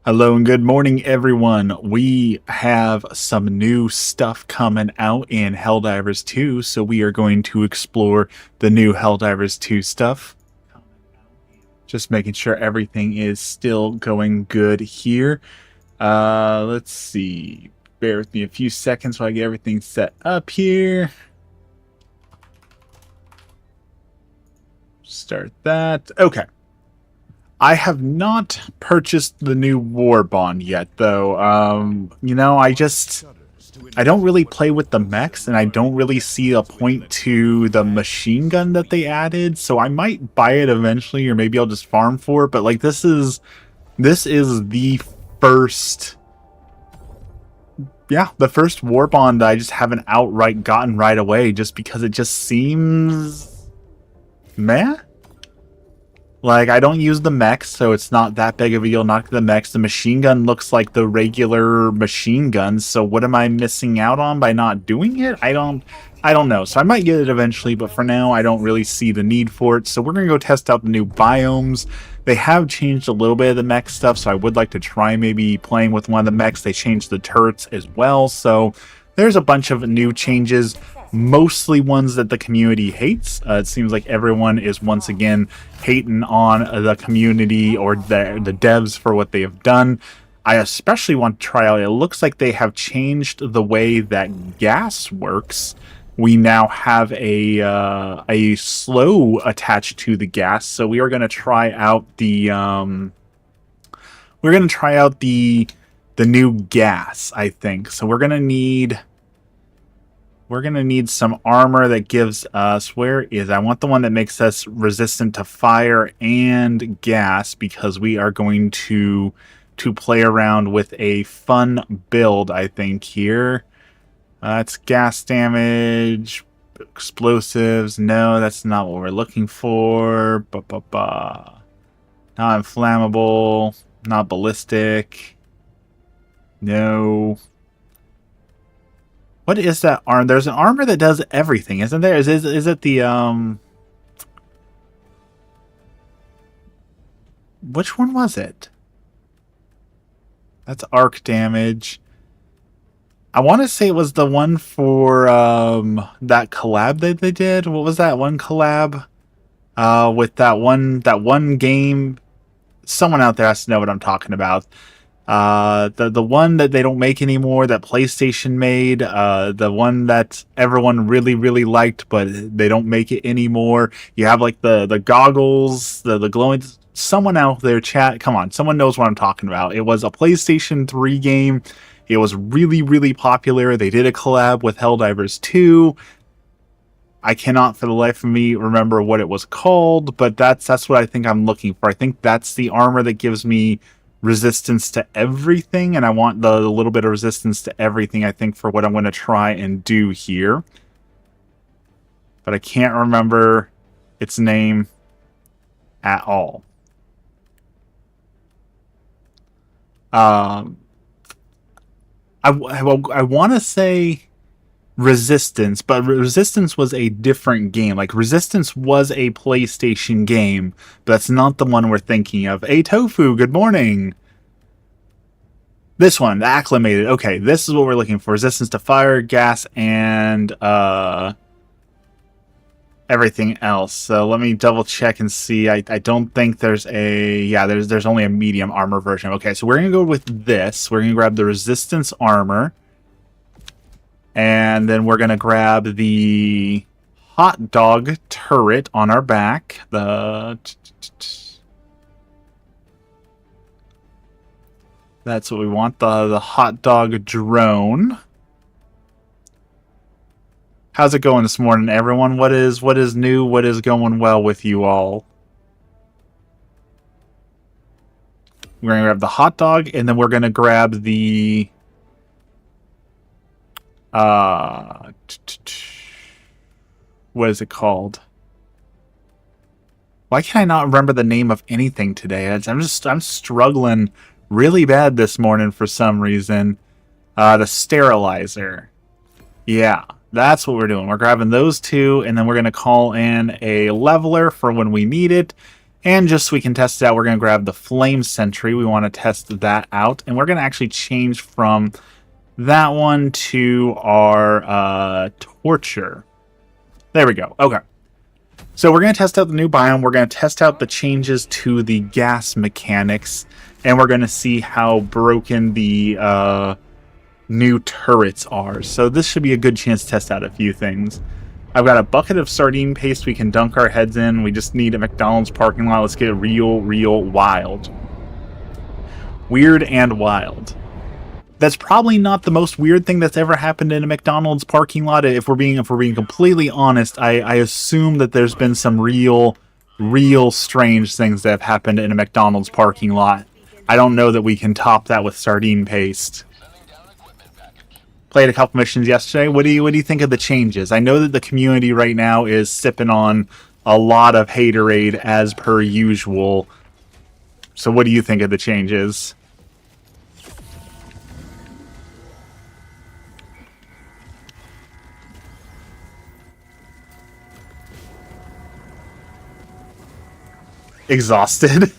Hello and good morning, everyone. We have some new stuff coming out in Helldivers 2, so we are going to explore the new Helldivers 2 stuff. Just making sure everything is still going good here. Let's see. Bear with me a few seconds while I get everything set up here. Start that. Okay. I have not purchased the new war bond yet, though. I don't really play with the mechs, and I don't really see a point to the machine gun that they added, so I might buy it eventually, or maybe I'll just farm for it, but like this is the first the first war bond that I just haven't outright gotten right away, just because it just seems meh. Like, I don't use the mechs, so it's not that big of a deal. Not the mechs. The machine gun looks like the regular machine guns, so what am I missing out on by not doing it? I don't know. So I might get it eventually, but for now, I don't really see the need for it. So we're going to go test out the new biomes. They have changed a little bit of the mech stuff, so I would like to try maybe playing with one of the mechs. They changed the turrets as well, so there's a bunch of new changes. Mostly ones that the community hates. It seems like everyone is once again hating on the community or the devs for what they have done. I especially want to try out, it looks like they have changed the way that gas works. We now have a slow attached to the gas, so we are going to try out the the new gas, I think. So we're going to need some armor that gives us, I want the one that makes us resistant to fire and gas, because we are going to play around with a fun build, I think, here. It's gas damage, explosives. No, that's not what we're looking for. Not inflammable, not ballistic. No. What is that arm? There's an armor that does everything, isn't there? Is it the which one was it? That's arc damage. I want to say it was the one for that collab that they did. What was that one collab? With that one game. Someone out there has to know what I'm talking about. The one that they don't make anymore, that PlayStation made, the one that everyone really liked, but they don't make it anymore. You have like the goggles, the glowing. Someone out there, chat, come on, someone knows what I'm talking about. It was a PlayStation 3 game. It was really popular. They did a collab with Helldivers 2. I cannot for the life of me remember what it was called, but that's what I think I'm looking for. I think that's the armor that gives me resistance to everything, and I want the little bit of resistance to everything, I think, for what I'm going to try and do here. But I can't remember its name at all. I want to say Resistance, but Resistance was a different game. Like, Resistance was a PlayStation game, but that's not the one we're thinking of. Hey, Tofu, good morning. This one, the Acclimated. Okay, this is what we're looking for. Resistance to fire, gas, and everything else. So let me double check and see. I don't think there's a... Yeah, there's only a medium armor version. Okay, so we're going to go with this. We're going to grab the Resistance armor. And then we're going to grab the hot dog turret on our back. That's what we want. The hot dog drone. How's it going this morning, everyone? What is new? What is going well with you all? We're going to grab the hot dog, and then we're going to grab the... what is it called? Why can I not remember the name of anything today? I'm struggling really bad this morning for some reason. The sterilizer. Yeah, that's what we're doing. We're grabbing those two, and then we're going to call in a leveler for when we need it. And just so we can test it out, we're going to grab the Flame Sentry. We want to test that out. And we're going to actually change from that one to our Torture. There we go. Okay. So we're going to test out the new biome. We're going to test out the changes to the gas mechanics. And we're going to see how broken the new turrets are. So this should be a good chance to test out a few things. I've got a bucket of sardine paste we can dunk our heads in. We just need a McDonald's parking lot. Let's get real wild. Weird and wild. That's probably not the most weird thing that's ever happened in a McDonald's parking lot. If we're being completely honest, I assume that there's been some real strange things that have happened in a McDonald's parking lot. I don't know that we can top that with sardine paste. Played a couple missions yesterday. What do you think of the changes? I know that the community right now is sipping on a lot of haterade as per usual. So what do you think of the changes? Exhausted.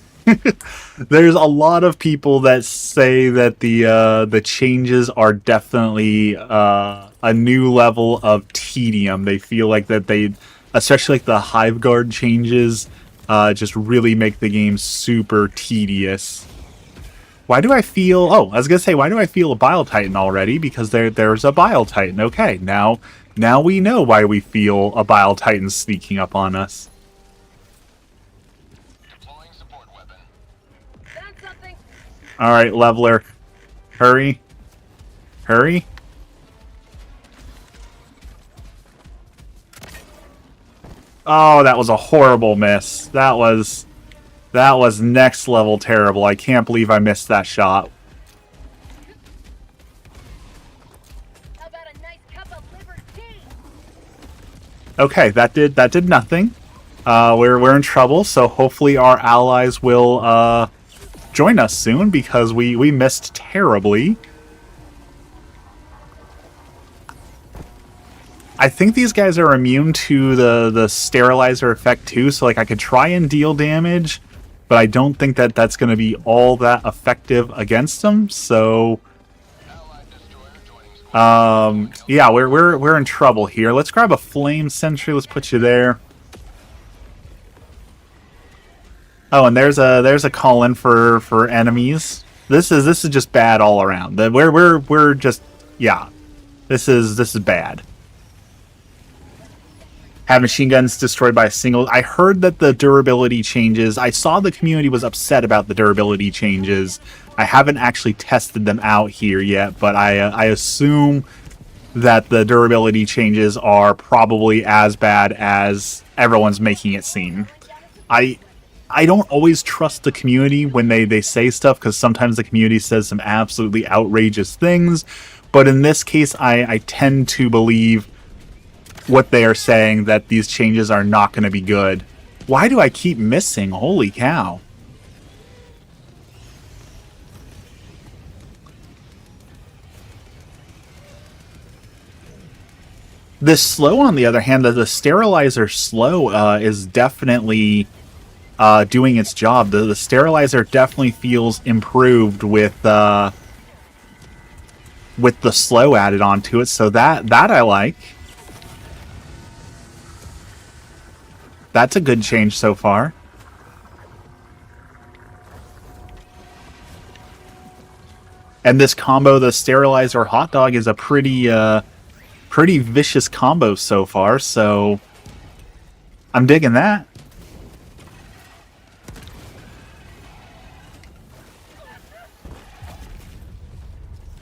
There's a lot of people that say that the changes are definitely a new level of tedium. They feel like that they, especially like the Hive Guard changes, just really make the game super tedious. Why do I feel? Oh, I was gonna say, why do I feel a Bile Titan already? Because there's a Bile Titan. Okay, now we know why we feel a Bile Titan sneaking up on us. Alright, Leveler. Hurry. Hurry. Oh, that was a horrible miss. That was next level terrible. I can't believe I missed that shot. How about a nice cup of liver tea? Okay, that did nothing. We're in trouble, so hopefully our allies will join us soon, because we missed terribly. I think these guys are immune to the sterilizer effect too, so like I could try and deal damage, but I don't think that that's going to be all that effective against them. So yeah, we're in trouble here. Let's grab a Flame Sentry. Let's put you there. Oh, and there's a call in for enemies. This is just bad all around. We're just, yeah. This is bad. Have machine guns destroyed by a single. I heard that the durability changes. I saw the community was upset about the durability changes. I haven't actually tested them out here yet, but I assume that the durability changes are probably as bad as everyone's making it seem. I don't always trust the community when they say stuff, because sometimes the community says some absolutely outrageous things. But in this case, I tend to believe what they are saying, that these changes are not going to be good. Why do I keep missing? Holy cow. This slow, on the other hand, the sterilizer slow is definitely doing its job. The sterilizer definitely feels improved with the slow added onto it, so that I like. That's a good change so far. And this combo, the sterilizer hot dog, is a pretty vicious combo so far, so I'm digging that.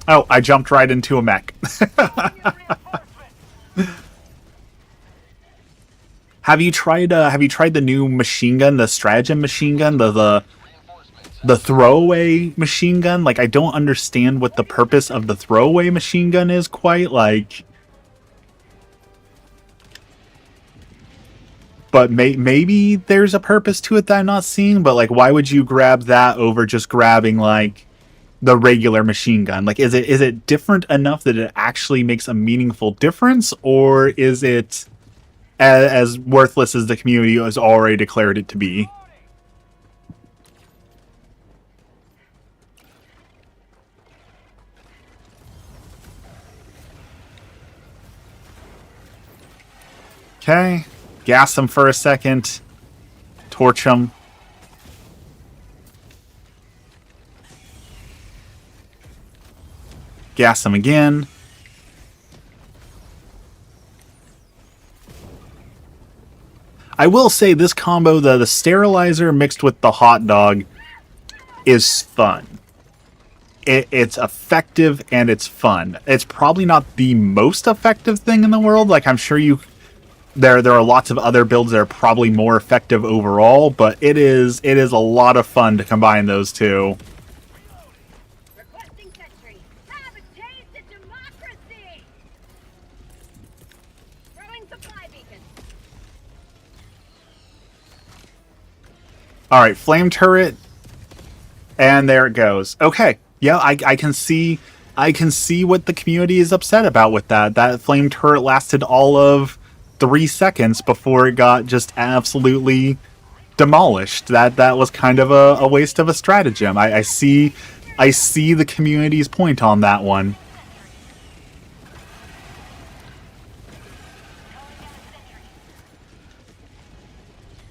Oh, I jumped right into a mech. Have you tried the new machine gun, the stratagem machine gun, the throwaway machine gun? Like, I don't understand what the purpose of the throwaway machine gun is quite, like. But maybe there's a purpose to it that I'm not seeing, but like, why would you grab that over just grabbing like the regular machine gun? Like, is it different enough that it actually makes a meaningful difference, or is it as worthless as the community has already declared it to be? Okay. Gas them for a second. Torch them. Gas them again. I will say this combo, the sterilizer mixed with the hot dog, is fun. It's effective and it's fun. It's probably not the most effective thing in the world. Like, I'm sure there are lots of other builds that are probably more effective overall, but it is a lot of fun to combine those two. Requesting sentry. Have a taste of democracy. Throwing supply beacon. All right, flame turret, and there it goes. Okay, yeah, I can see what the community is upset about with that. That flame turret lasted all of 3 seconds before it got just absolutely demolished. That was kind of a waste of a stratagem. I see the community's point on that one.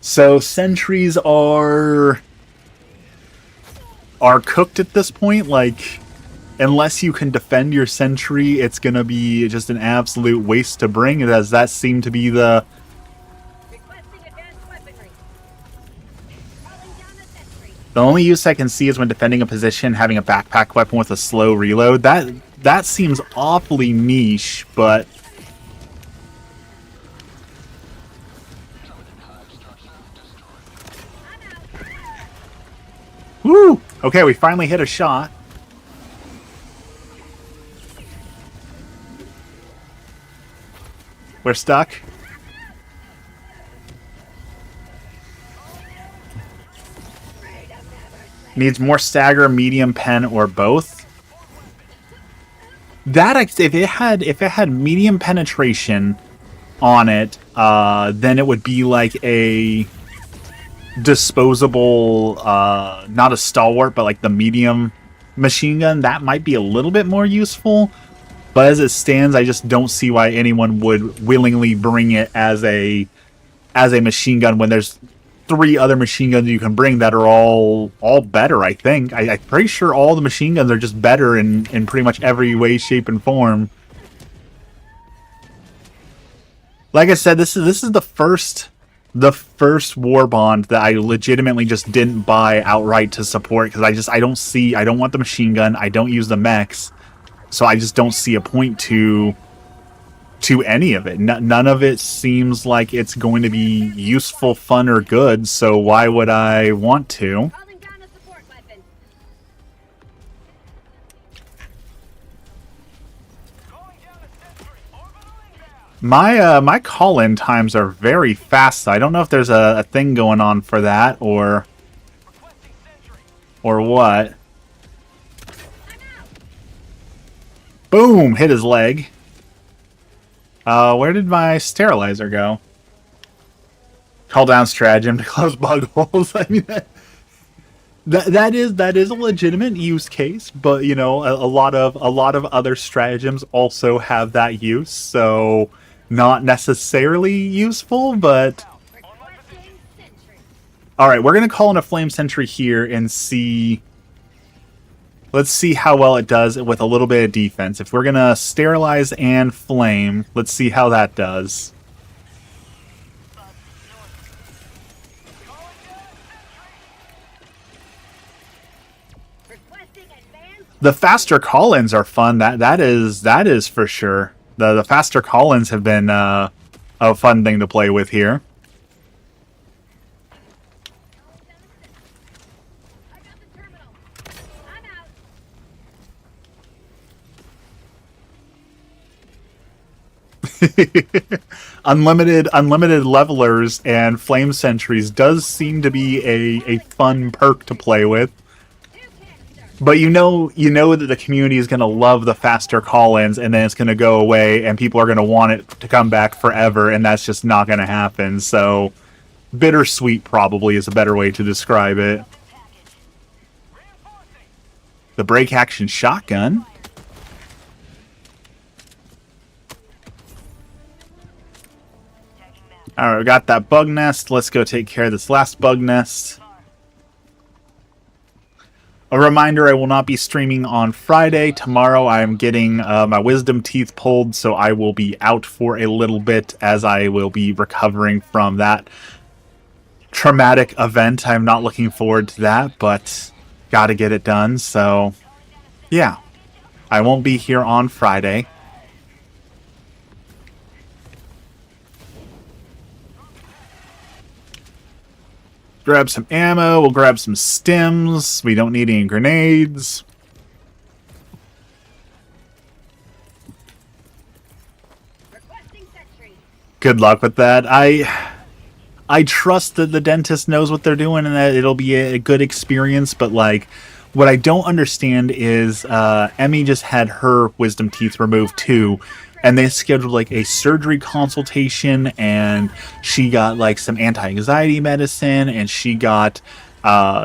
So sentries are cooked at this point. Like, unless you can defend your sentry, it's gonna be just an absolute waste to bring. Does that seem to be the... Requesting advanced weaponry. Calling down a sentry. The only use I can see is when defending a position, having a backpack weapon with a slow reload. That seems awfully niche, but... Woo! Okay, we finally hit a shot. We're stuck. Needs more stagger, medium pen, or both. That if it had medium penetration on it, then it would be like a disposable, not a stalwart, but like the medium machine gun. That might be a little bit more useful. But as it stands, I just don't see why anyone would willingly bring it as a machine gun when there's 3 other machine guns you can bring that are all better, I think. I'm pretty sure all the machine guns are just better in pretty much every way, shape, and form. Like I said, this is the first war bond that I legitimately just didn't buy outright to support, because I don't want the machine gun, I don't use the mechs, so I just don't see a point to any of it. None of it seems like it's going to be useful, fun, or good, so why would I want to? Calling down a support weapon. My call-in times are very fast. I don't know if there's a thing going on for that, or what. Boom! Hit his leg. Where did my sterilizer go? Call down stratagem to close bug holes. I mean, that is a legitimate use case, but you know, a lot of other stratagems also have that use, so not necessarily useful, but Requesting sentry. all right, we're gonna call in a flame sentry here and see. Let's see how well it does with a little bit of defense. If we're gonna sterilize and flame, let's see how that does. Requesting advanced. The faster call-ins are fun. That is for sure. The faster call-ins have been a fun thing to play with here. I got the terminal. I'm out. Unlimited levelers and flame sentries does seem to be a fun perk to play with. Two canister. But you know that the community is going to love the faster call-ins, and then it's going to go away, and people are going to want it to come back forever, and that's just not going to happen. So, bittersweet probably is a better way to describe it. The break action shotgun. Alright, we got that bug nest. Let's go take care of this last bug nest. A reminder, I will not be streaming on Friday. Tomorrow I am getting my wisdom teeth pulled, so I will be out for a little bit as I will be recovering from that traumatic event. I'm not looking forward to that, but gotta get it done, so yeah. I won't be here on Friday. Grab some ammo, we'll grab some stims. We don't need any grenades. Requesting sentry. Good luck with that. I trust that the dentist knows what they're doing and that it'll be a good experience, but like what I don't understand is Emmy just had her wisdom teeth removed too, and they scheduled like a surgery consultation, and she got like some anti-anxiety medicine, and she got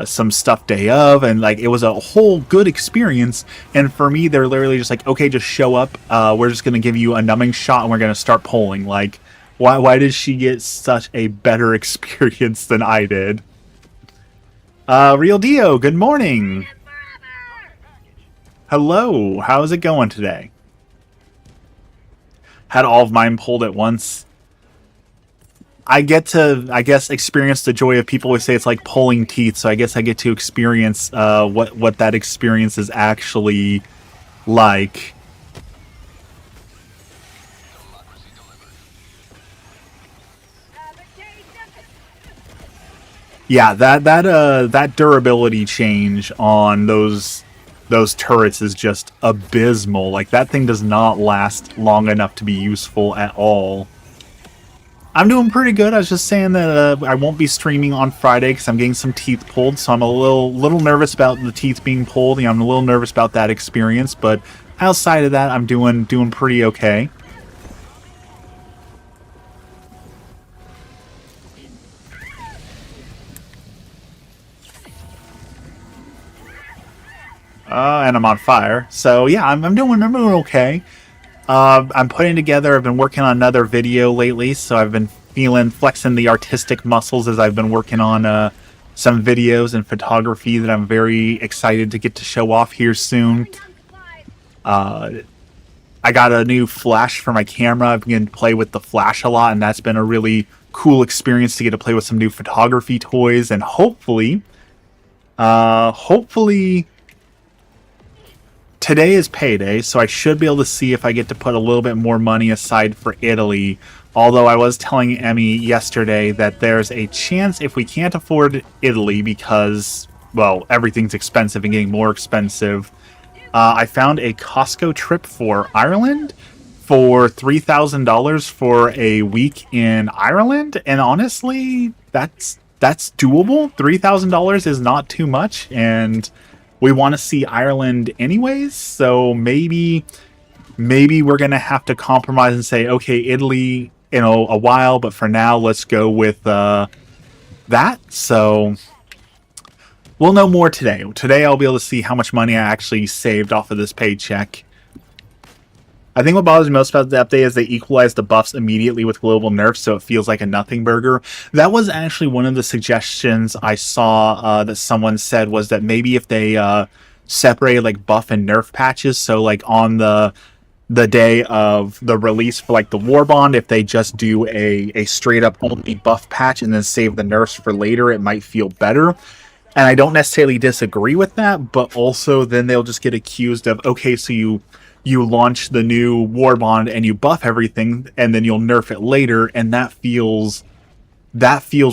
some stuff day of, and like it was a whole good experience. And for me, they're literally just like, okay, just show up. We're just gonna give you a numbing shot, and we're gonna start pulling. Like, why did she get such a better experience than I did? Real Dio, good morning. Hello, how's it going today? Had all of mine pulled at once. I get to, I guess, experience the joy of people always say it's like pulling teeth, so I guess I get to experience what that experience is actually like. Yeah, that durability change on those turrets is just abysmal. Like, that thing does not last long enough to be useful at all. I'm doing pretty good. I was just saying that I won't be streaming on Friday because I'm getting some teeth pulled, so I'm a little nervous about the teeth being pulled. You know, I'm a little nervous about that experience, but outside of that, I'm doing pretty okay. And I'm on fire. So yeah, I'm doing okay. I'm putting together, I've been working on another video lately, so I've been flexing the artistic muscles as I've been working on some videos and photography that I'm very excited to get to show off here soon. I got a new flash for my camera. I've been getting to play with the flash a lot, and that's been a really cool experience to get to play with some new photography toys, and hopefully today is payday, so I should be able to see if I get to put a little bit more money aside for Italy. Although I was telling Emmy yesterday that there's a chance if we can't afford Italy because, well, everything's expensive and getting more expensive. I found a Costco trip for Ireland for $3,000 for a week in Ireland, and honestly, that's doable. $3,000 is not too much, and we want to see Ireland anyways, so maybe we're going to have to compromise and say, okay, Italy, a while, but for now, let's go with that. So we'll know more today. Today, I'll be able to see how much money I actually saved off of this paycheck. I think what bothers me most about the update is they equalized the buffs immediately with global nerfs, so it feels like a nothing burger. That was actually one of the suggestions I saw that someone said, was that maybe if they separated like buff and nerf patches, so like on the day of the release for like the war bond, if they just do a straight up only buff patch and then save the nerfs for later, it might feel better. And I don't necessarily disagree with that, but also then they'll just get accused of, okay, so you launch the new war bond and you buff everything and then you'll nerf it later, and that feels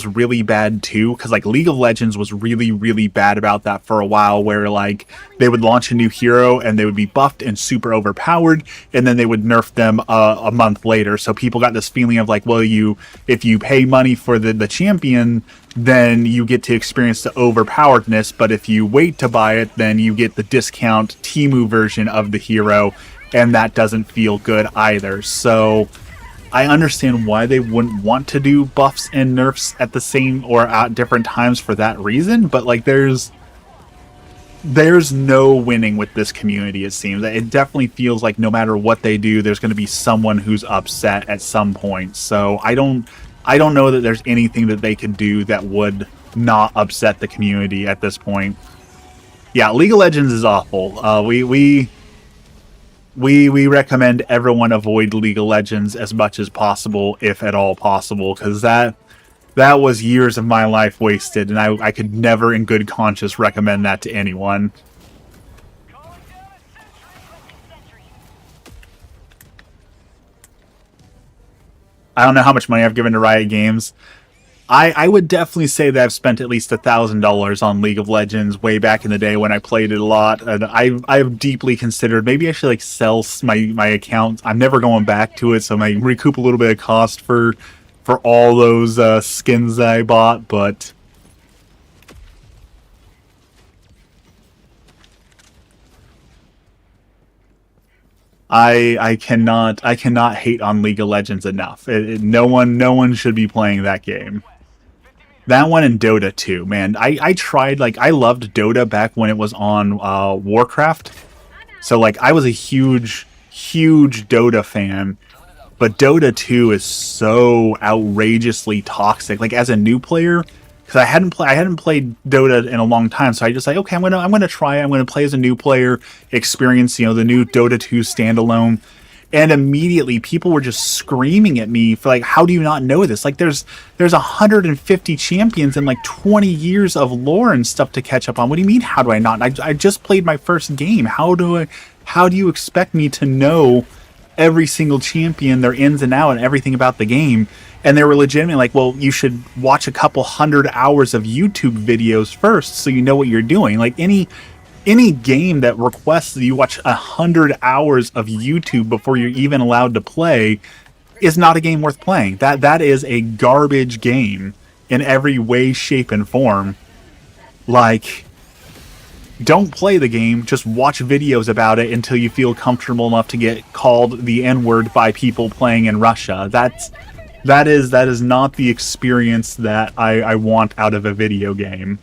really bad too, because like League of Legends was really bad about that for a while, where like they would launch a new hero and they would be buffed and super overpowered, and then they would nerf them a month later. So people got this feeling of like, well, if you pay money for the champion, then you get to experience the overpoweredness, but if you wait to buy it, then you get the discount Temu version of the hero, and that doesn't feel good either. So I understand why they wouldn't want to do buffs and nerfs at the same or at different times for that reason, but like there's no winning with this community, it seems. It definitely feels like no matter what they do, there's going to be someone who's upset at some point. So I don't I don't know that there's anything that they could do that would not upset the community at this point. Yeah, League of Legends is awful. We recommend everyone avoid League of Legends as much as possible, if at all possible, because that was years of my life wasted, and I could never in good conscience recommend that to anyone. I don't know how much money I've given to Riot Games. I would definitely say that I've spent at least $1,000 on League of Legends way back in the day when I played it a lot, and I've deeply considered maybe I should like sell my account. I'm never going back to it, so I might recoup a little bit of cost for all those skins that I bought, but I cannot hate on League of Legends enough. No one should be playing that game. That one and Dota 2, man. I tried, like, I loved Dota back when it was on Warcraft. So, like, I was a huge Dota fan. But Dota 2 is so outrageously toxic. Like, as a new player, because I hadn't played Dota in a long time, so I just like, okay, I'm gonna try it. I'm gonna play as a new player, experience, the new Dota 2 standalone. And immediately people were just screaming at me for like, how do you not know this? Like there's 150 champions and like 20 years of lore and stuff to catch up on. What do you mean, how do I not? I just played my first game. How do you expect me to know every single champion, their ins and out, and everything about the game? And they were legitimately like, well, you should watch a couple hundred hours of YouTube videos first so you know what you're doing. Like any game that requests that you watch 100 hours of YouTube before you're even allowed to play is not a game worth playing. That is a garbage game in every way, shape, and form. Like, don't play the game, just watch videos about it until you feel comfortable enough to get called the N-word by people playing in Russia. That is not the experience that I want out of a video game.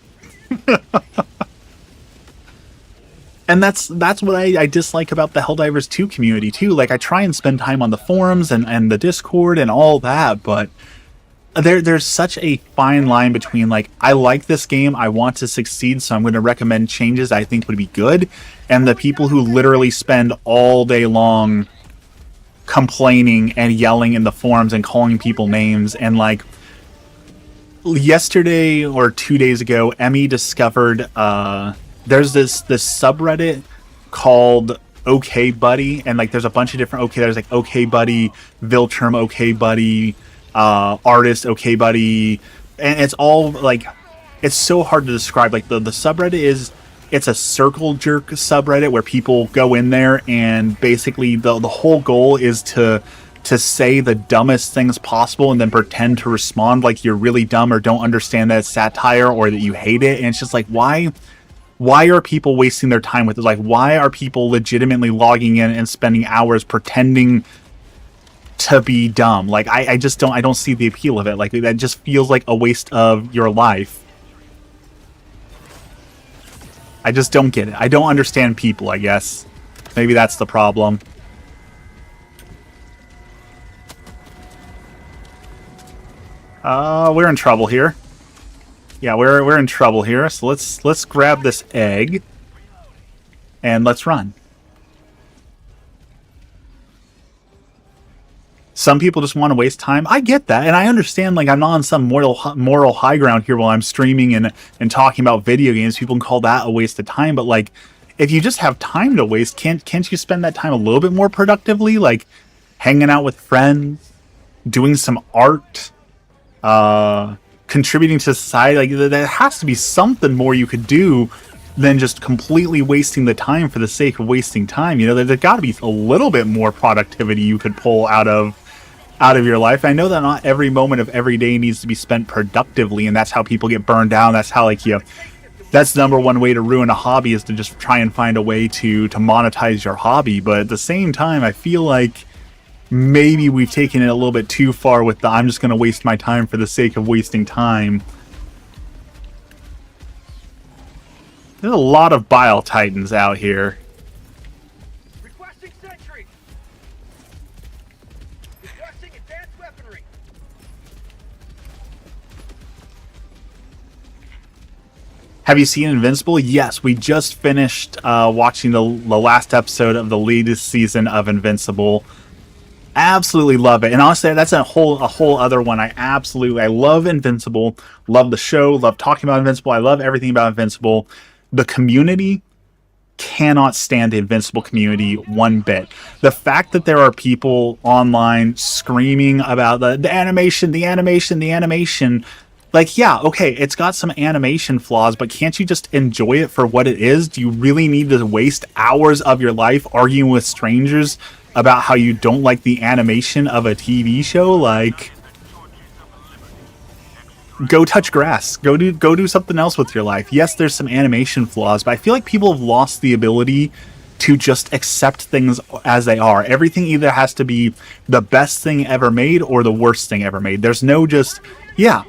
And that's what I dislike about the Helldivers 2 community too. Like, I try and spend time on the forums and the Discord and all that, but there's such a fine line between, like, I like this game, I want to succeed, so I'm going to recommend changes I think would be good, and the people who literally spend all day long complaining and yelling in the forums and calling people names. And like, yesterday or 2 days ago, Emmy discovered there's this subreddit called OK Buddy, and like there's a bunch of different there's like OK Buddy, Viltrum OK Buddy, Artist OK Buddy, and it's all like, it's so hard to describe. Like the subreddit it's a circle jerk subreddit where people go in there and basically the whole goal is to say the dumbest things possible and then pretend to respond like you're really dumb or don't understand that it's satire or that you hate it. And it's just like, why are people wasting their time with it? Like, why are people legitimately logging in and spending hours pretending to be dumb? Like, I don't see the appeal of it. Like, that just feels like a waste of your life. I just don't get it. I don't understand people, I guess. Maybe that's the problem. We're in trouble here. Yeah, we're in trouble here. So let's grab this egg and let's run. Some people just want to waste time. I get that, and I understand. Like, I'm not on some moral high ground here while I'm streaming and talking about video games. People can call that a waste of time, but like, if you just have time to waste, can't you spend that time a little bit more productively? Like, hanging out with friends, doing some art, contributing to society. Like, there has to be something more you could do than just completely wasting the time for the sake of wasting time. There's got to be a little bit more productivity you could pull out of your life. I know that not every moment of every day needs to be spent productively, and that's how people get burned down. That's how, like, that's the number one way to ruin a hobby, is to just try and find a way to monetize your hobby. But at the same time, I feel like maybe we've taken it a little bit too far with the I'm just going to waste my time for the sake of wasting time. There's a lot of Bile Titans out here. Requesting sentry. Requesting advanced weaponry. Have you seen Invincible? Yes, we just finished watching the last episode of the latest season of Invincible. Absolutely love it, and honestly, that's a whole other one. I love Invincible, love the show, love talking about Invincible. I love everything about Invincible. The community cannot stand the Invincible community one bit. The fact that there are people online screaming about the animation, the animation, the animation. Like, yeah, okay, it's got some animation flaws, but can't you just enjoy it for what it is? Do you really need to waste hours of your life arguing with strangers about how you don't like the animation of a TV show? Like, go touch grass. Go do something else with your life. Yes, there's some animation flaws, but I feel like people have lost the ability to just accept things as they are. Everything either has to be the best thing ever made or the worst thing ever made. There's no just, yeah,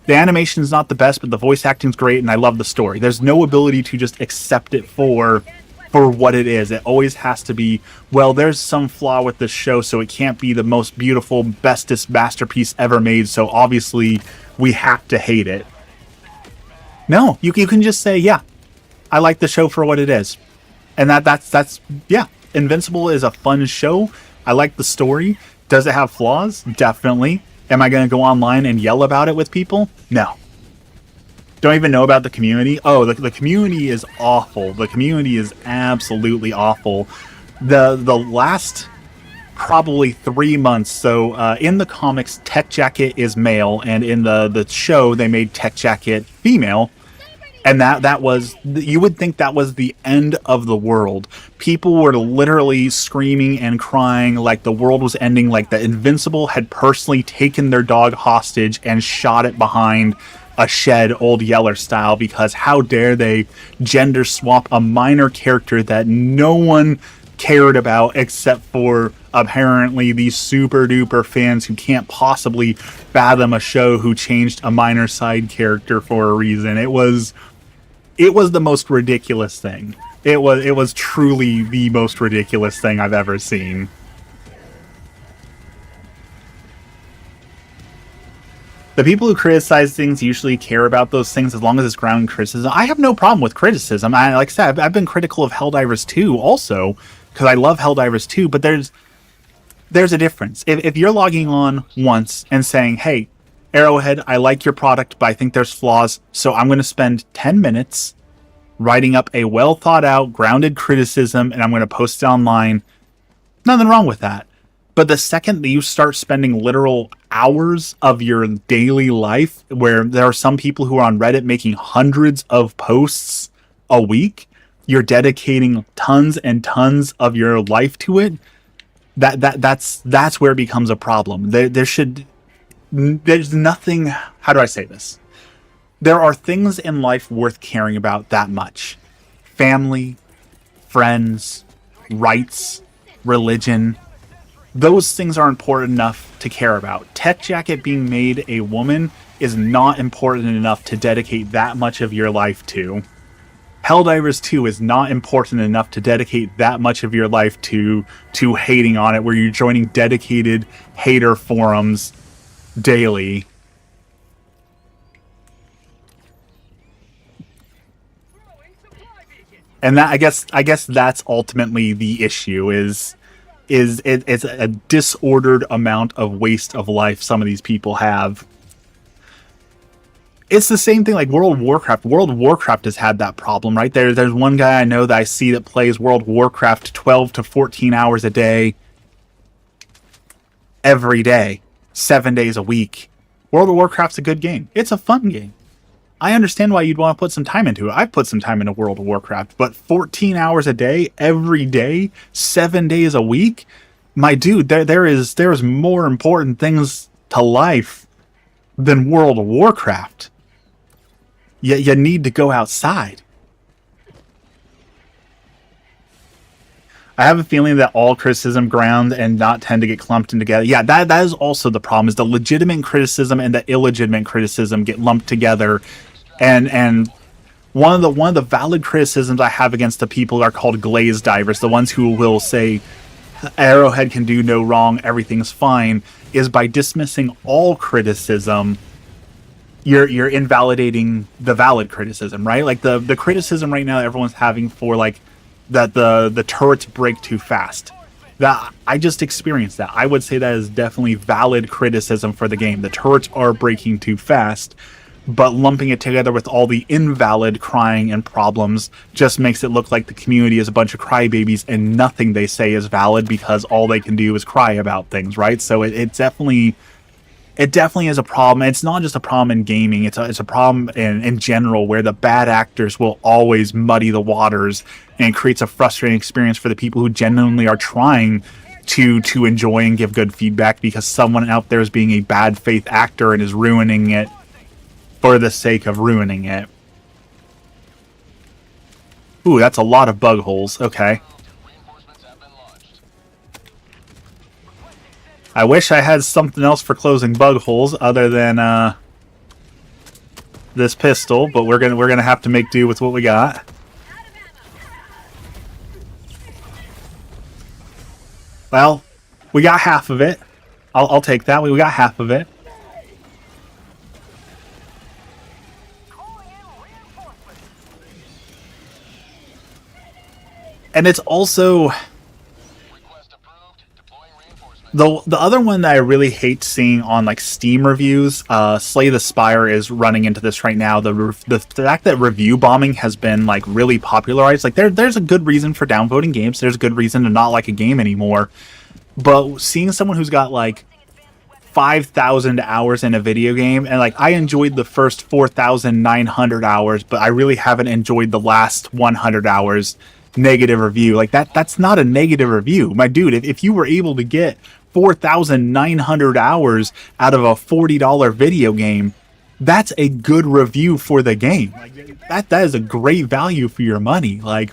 the animation is not the best, but the voice acting's great and I love the story. There's no ability to just accept it for what it is. It always has to be, well, there's some flaw with this show, so it can't be the most beautiful, bestest masterpiece ever made, so obviously we have to hate it. No, you can just say, yeah, I like the show for what it is. And that's yeah, Invincible is a fun show. I like the story. Does it have flaws? Definitely. Am I going to go online and yell about it with people? No. Don't even know about the community. Oh, the community is awful. The community is absolutely awful. The last probably 3 months. So in the comics, Tech Jacket is male, and in the show they made Tech Jacket female. And that was, you would think that was the end of the world. People were literally screaming and crying like the world was ending, like the Invincible had personally taken their dog hostage and shot it behind a shed, Old Yeller style, because how dare they gender swap a minor character that no one cared about except for apparently these super duper fans who can't possibly fathom a show who changed a minor side character for a reason. It was the most ridiculous thing. It was truly the most ridiculous thing I've ever seen. The people who criticize things usually care about those things as long as it's grounded in criticism. I have no problem with criticism. Like I said, I've been critical of Helldivers 2 also, because I love Helldivers 2, but there's a difference. If you're logging on once and saying, hey, Arrowhead, I like your product, but I think there's flaws, so I'm going to spend 10 minutes writing up a well thought out, grounded criticism, and I'm going to post it online, nothing wrong with that. But the second that you start spending literal hours of your daily life, where there are some people who are on Reddit making hundreds of posts a week, you're dedicating tons and tons of your life to it. That's where it becomes a problem. There's nothing. How do I say this? There are things in life worth caring about that much: family, friends, rights, religion. Those things are important enough to care about. Tech Jacket being made a woman is not important enough to dedicate that much of your life to. Helldivers 2 is not important enough to dedicate that much of your life to hating on it, where you're joining dedicated hater forums daily. And that I guess that's ultimately the issue it's a disordered amount of waste of life some of these people have. It's the same thing like World of Warcraft. World of Warcraft has had that problem, right? There's one guy I know that I see that plays World of Warcraft 12 to 14 hours a day, every day, 7 days a week. World of Warcraft's a good game. It's a fun game. I understand why you'd want to put some time into it. I've put some time into World of Warcraft, but 14 hours a day, every day, 7 days a week? My dude, there's more important things to life than World of Warcraft. You need to go outside. I have a feeling that all criticism ground and not tend to get clumped in together. Yeah, that is also the problem, is the legitimate criticism and the illegitimate criticism get lumped together. And one of the valid criticisms I have against the people are called glazed divers, the ones who will say Arrowhead can do no wrong, everything's fine, is by dismissing all criticism you're invalidating the valid criticism, right? Like the criticism right now that everyone's having for like that the turrets break too fast. That I just experienced that. I would say that is definitely valid criticism for the game. The turrets are breaking too fast, but lumping it together with all the invalid crying and problems just makes it look like the community is a bunch of crybabies and nothing they say is valid because all they can do is cry about things, right? So it definitely is a problem. It's not just a problem in gaming. It's a problem in general where the bad actors will always muddy the waters and creates a frustrating experience for the people who genuinely are trying to enjoy and give good feedback because someone out there is being a bad faith actor and is ruining it for the sake of ruining it. Ooh, that's a lot of bug holes. Okay. I wish I had something else for closing bug holes other than this pistol, but we're gonna have to make do with what we got. Well, we got half of it. I'll take that. We got half of it. And it's also the other one that I really hate seeing on like Steam reviews. Slay the Spire is running into this right now. The fact that review bombing has been like really popularized. Like there's a good reason for downvoting games. There's a good reason to not like a game anymore. But seeing someone who's got like 5,000 hours in a video game, and like I enjoyed the first 4,900 hours, but I really haven't enjoyed the last 100 hours. Negative review. Like that's not a negative review, my dude. If you were able to get 4,900 hours out of a $40 video game, that's a good review for the game. Like, that is a great value for your money. Like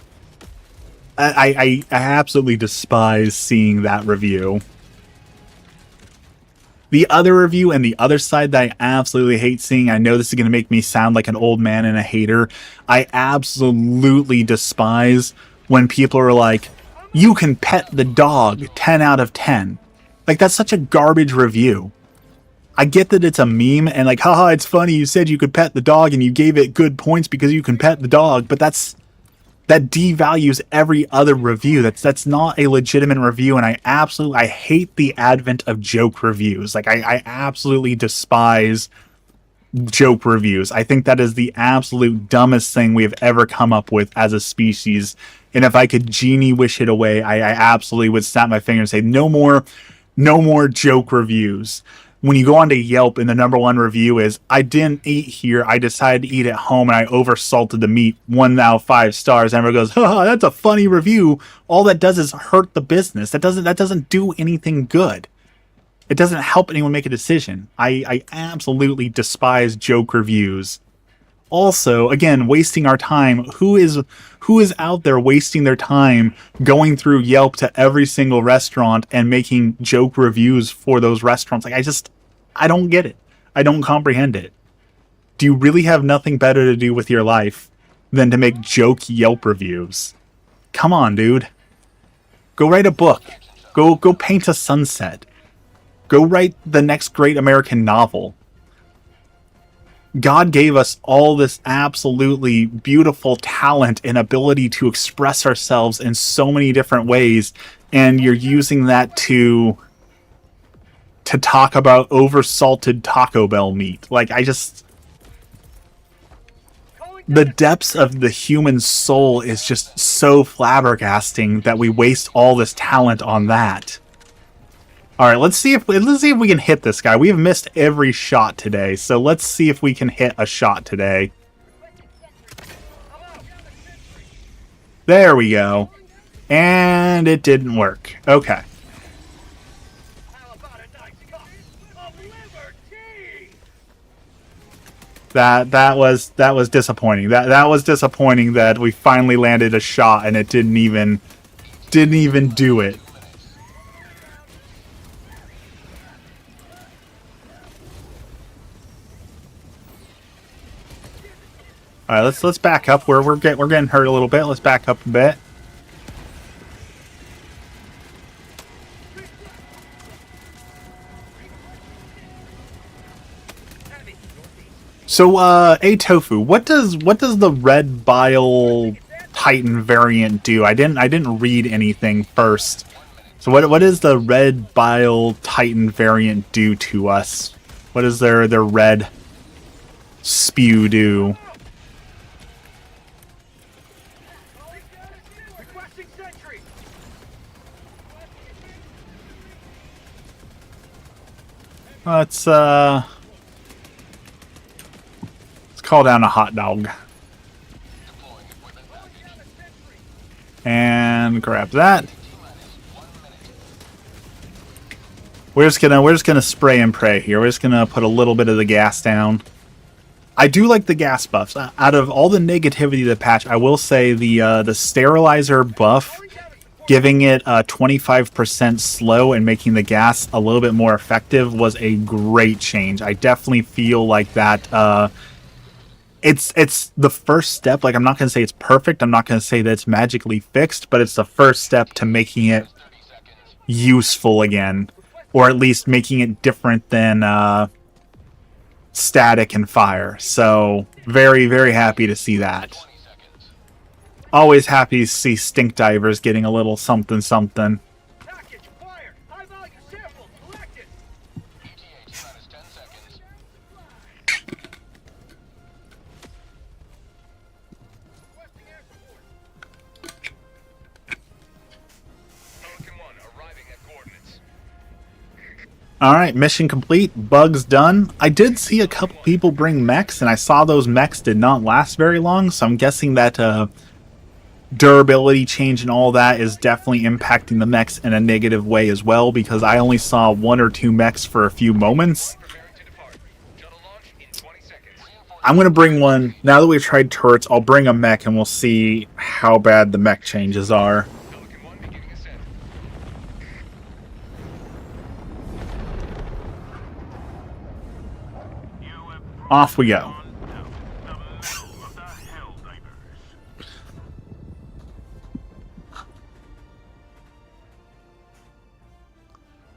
I absolutely despise seeing that review. The other review and the other side that I absolutely hate seeing, I know this is going to make me sound like an old man and a hater, I absolutely despise when people are like, you can pet the dog 10 out of 10. Like, that's such a garbage review. I get that it's a meme and like, haha, it's funny you said you could pet the dog and you gave it good points because you can pet the dog, but that devalues every other review. That's not a legitimate review, and I hate the advent of joke reviews. Like I absolutely despise joke reviews. I think that is the absolute dumbest thing we have ever come up with as a species. And if I could genie wish it away, I absolutely would snap my finger and say no more joke reviews. When you go onto Yelp and the #1 review is, I didn't eat here, I decided to eat at home and I oversalted the meat, 1 out of 5 stars, and everyone goes, haha, that's a funny review. All that does is hurt the business. That doesn't do anything good. It doesn't help anyone make a decision. I absolutely despise joke reviews. Also, again, wasting our time. Who is out there wasting their time going through Yelp to every single restaurant and making joke reviews for those restaurants? Like, I don't get it. I don't comprehend it. Do you really have nothing better to do with your life than to make joke Yelp reviews? Come on, dude. Go write a book. Go paint a sunset. Go write the next great American novel. God gave us all this absolutely beautiful talent and ability to express ourselves in so many different ways, and you're using that to talk about oversalted Taco Bell meat. Like, the depths of the human soul is just so flabbergasting that we waste all this talent on that. All right, let's see if we can hit this guy. We have missed every shot today, so let's see if we can hit a shot today. There we go. And it didn't work. Okay. That was disappointing. That was disappointing that we finally landed a shot and it didn't even do it. All right, let's back up. We're getting hurt a little bit. Let's back up a bit. So, a tofu. What does the red bile Titan variant do? I didn't read anything first. So what does the red bile Titan variant do to us? What does their red spew do? Requesting sentry. Let's call down a hot dog and grab that. We're just gonna spray and pray here. We're just gonna put a little bit of the gas down. I do like the gas buffs. Out of all the negativity of the patch, I will say the sterilizer buff, giving it 25% slow and making the gas a little bit more effective, was a great change. I definitely feel like that. It's the first step. Like, I'm not gonna say it's perfect. I'm not gonna say that it's magically fixed, but it's the first step to making it useful again, or at least making it different than static and fire. So very, very happy to see that. Always happy to see stink divers getting a little something something. Package fired. High value samples collected. Requesting air support. Pelican 1 arriving at coordinates. Alright, mission complete. Bugs done. I did see a couple people bring mechs, and I saw those mechs did not last very long, so I'm guessing that durability change and all that is definitely impacting the mechs in a negative way as well, because I only saw one or two mechs for a few moments. Preparing to depart. Shuttle launch in 20 seconds. I'm going to bring one. Now that we've tried turrets, I'll bring a mech and we'll see how bad the mech changes are. Pelican 1 beginning ascent. Off we go.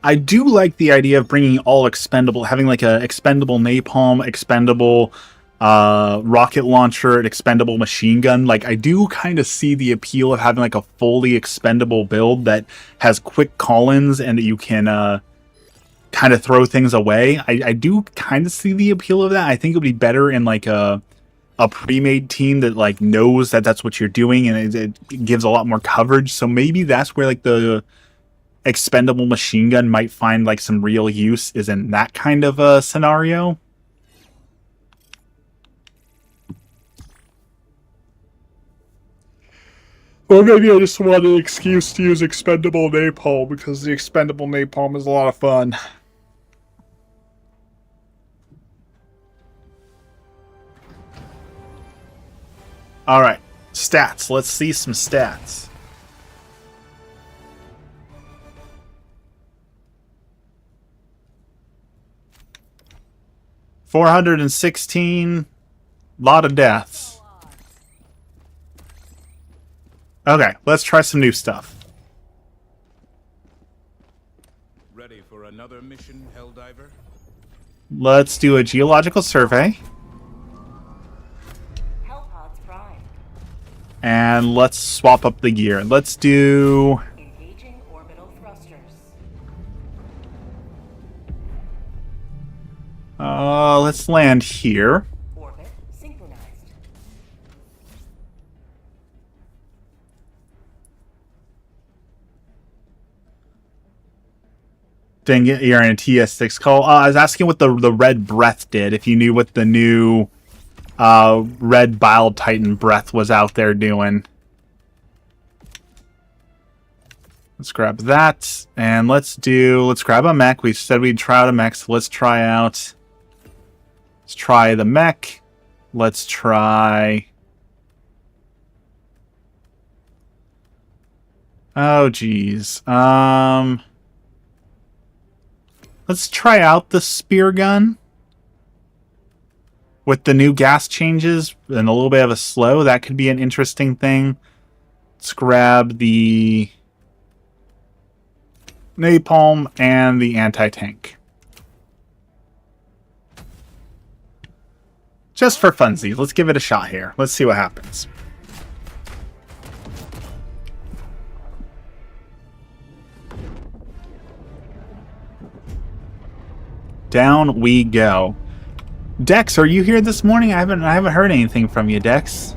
I do like the idea of bringing all expendable, having like a expendable napalm, expendable rocket launcher, an expendable machine gun. Like, I do kind of see the appeal of having like a fully expendable build that has quick call-ins and that you can kind of throw things away. I do kind of see the appeal of that. I think it would be better in like a pre-made team that like knows that that's what you're doing, and it gives a lot more coverage. So maybe that's where like the expendable machine gun might find like some real use, is in that kind of a scenario. Or maybe I just want an excuse to use expendable napalm, because the expendable napalm is a lot of fun. Alright, stats. Let's see some stats. $416, lot of deaths. Okay, let's try some new stuff. Ready for another mission, Helldiver? Let's do a geological survey. Hellpods prime. And let's swap up the gear. Let's do... Engaging orbital thrusters. let's land here. Orbit synchronized. Dang it, you're in a TS6 call. I was asking what the red breath did, if you knew what the new red bile titan breath was out there doing. Let's grab that, and let's grab a mech. We said we'd try out a mech, so let's try the mech. Let's try... Oh, geez. Let's try out the spear gun. With the new gas changes and a little bit of a slow, that could be an interesting thing. Let's grab the napalm and the anti-tank. Just for funsies. Let's give it a shot here. Let's see what happens. Down we go. Dex, are you here this morning? I haven't heard anything from you, Dex.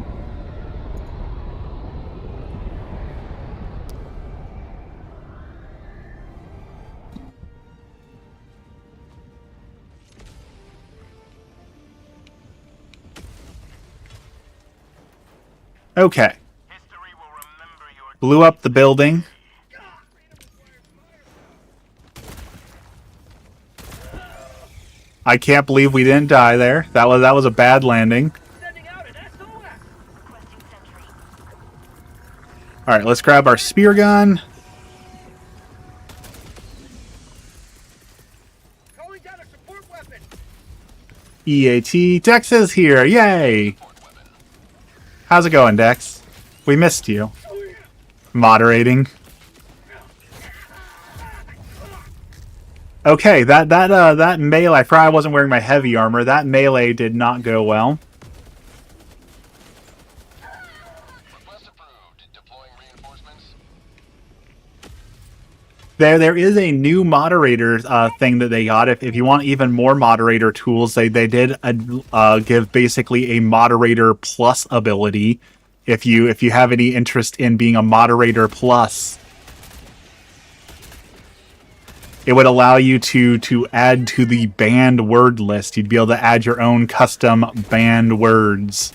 Okay. Blew up the building. I can't believe we didn't die there. That was a bad landing. Sending out an SOS. Requesting sentry. All right, let's grab our spear gun. Calling down a support weapon. EAT. Dex is here. Yay. How's it going, Dex? We missed you. Moderating. Okay, that melee. I forgot I wasn't wearing my heavy armor. That melee did not go well. Request approved. Deploying reinforcements. There is a new moderator thing that they got. If you want even more moderator tools, they did give basically a moderator plus ability. If you have any interest in being a moderator plus, it would allow you to add to the banned word list. You'd be able to add your own custom banned words.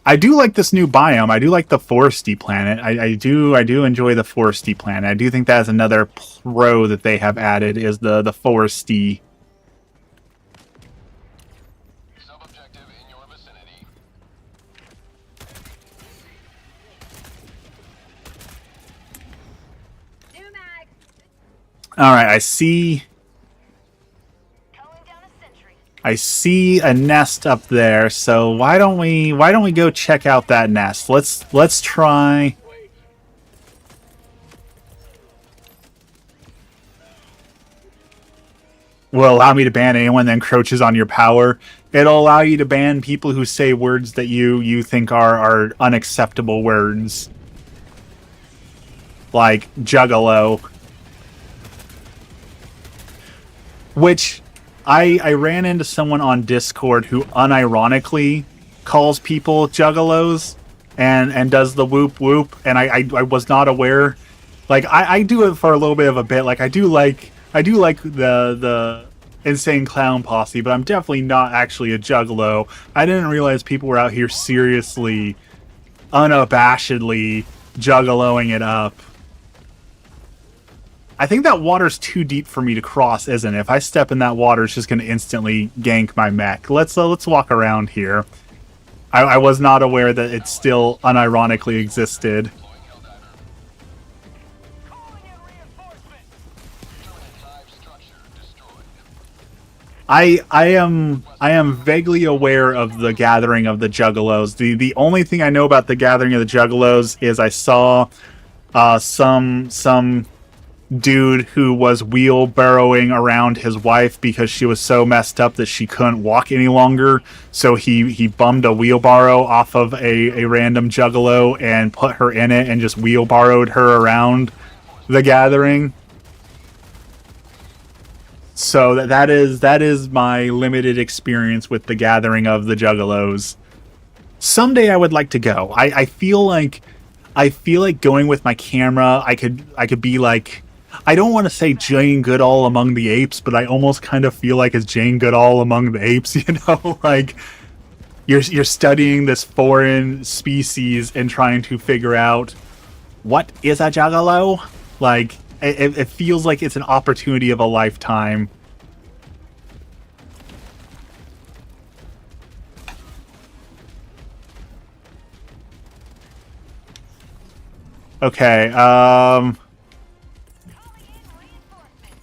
I do like this new biome. I do like the foresty planet. I do enjoy the foresty planet. I do think that is another pro that they have added is the foresty. Sub-objective in your vicinity. New mag. All right, I see Calling down a sentry. I see a nest up there. So why don't we go check out that nest? Let's try. Will allow me to ban anyone that encroaches on your power. It'll allow you to ban people who say words that you think are unacceptable words. Like juggalo. Which I ran into someone on Discord who unironically calls people juggalos and does the whoop whoop, and I was not aware. Like I do it for a little bit of a bit. Like I do like the Insane Clown Posse, but I'm definitely not actually a juggalo. I didn't realize people were out here seriously, unabashedly juggaloing it up. I think that water's too deep for me to cross, isn't it? If I step in that water, it's just going to instantly gank my mech. Let's walk around here. I was not aware that it still unironically existed. Calling in reinforcements. Permanent hive structure destroyed. I am vaguely aware of the gathering of the Juggalos. The only thing I know about the gathering of the Juggalos is I saw some dude who was wheelbarrowing around his wife because she was so messed up that she couldn't walk any longer. So he bummed a wheelbarrow off of a random juggalo and put her in it and just wheelbarrowed her around the gathering. So that is my limited experience with the gathering of the juggalos. Someday I would like to go. I feel like going with my camera, I could be like, I don't want to say Jane Goodall among the apes, but I almost kind of feel like it's Jane Goodall among the apes, you know? Like you're studying this foreign species and trying to figure out what is a juggalo? Like it feels like it's an opportunity of a lifetime. Okay, Calling in reinforcements.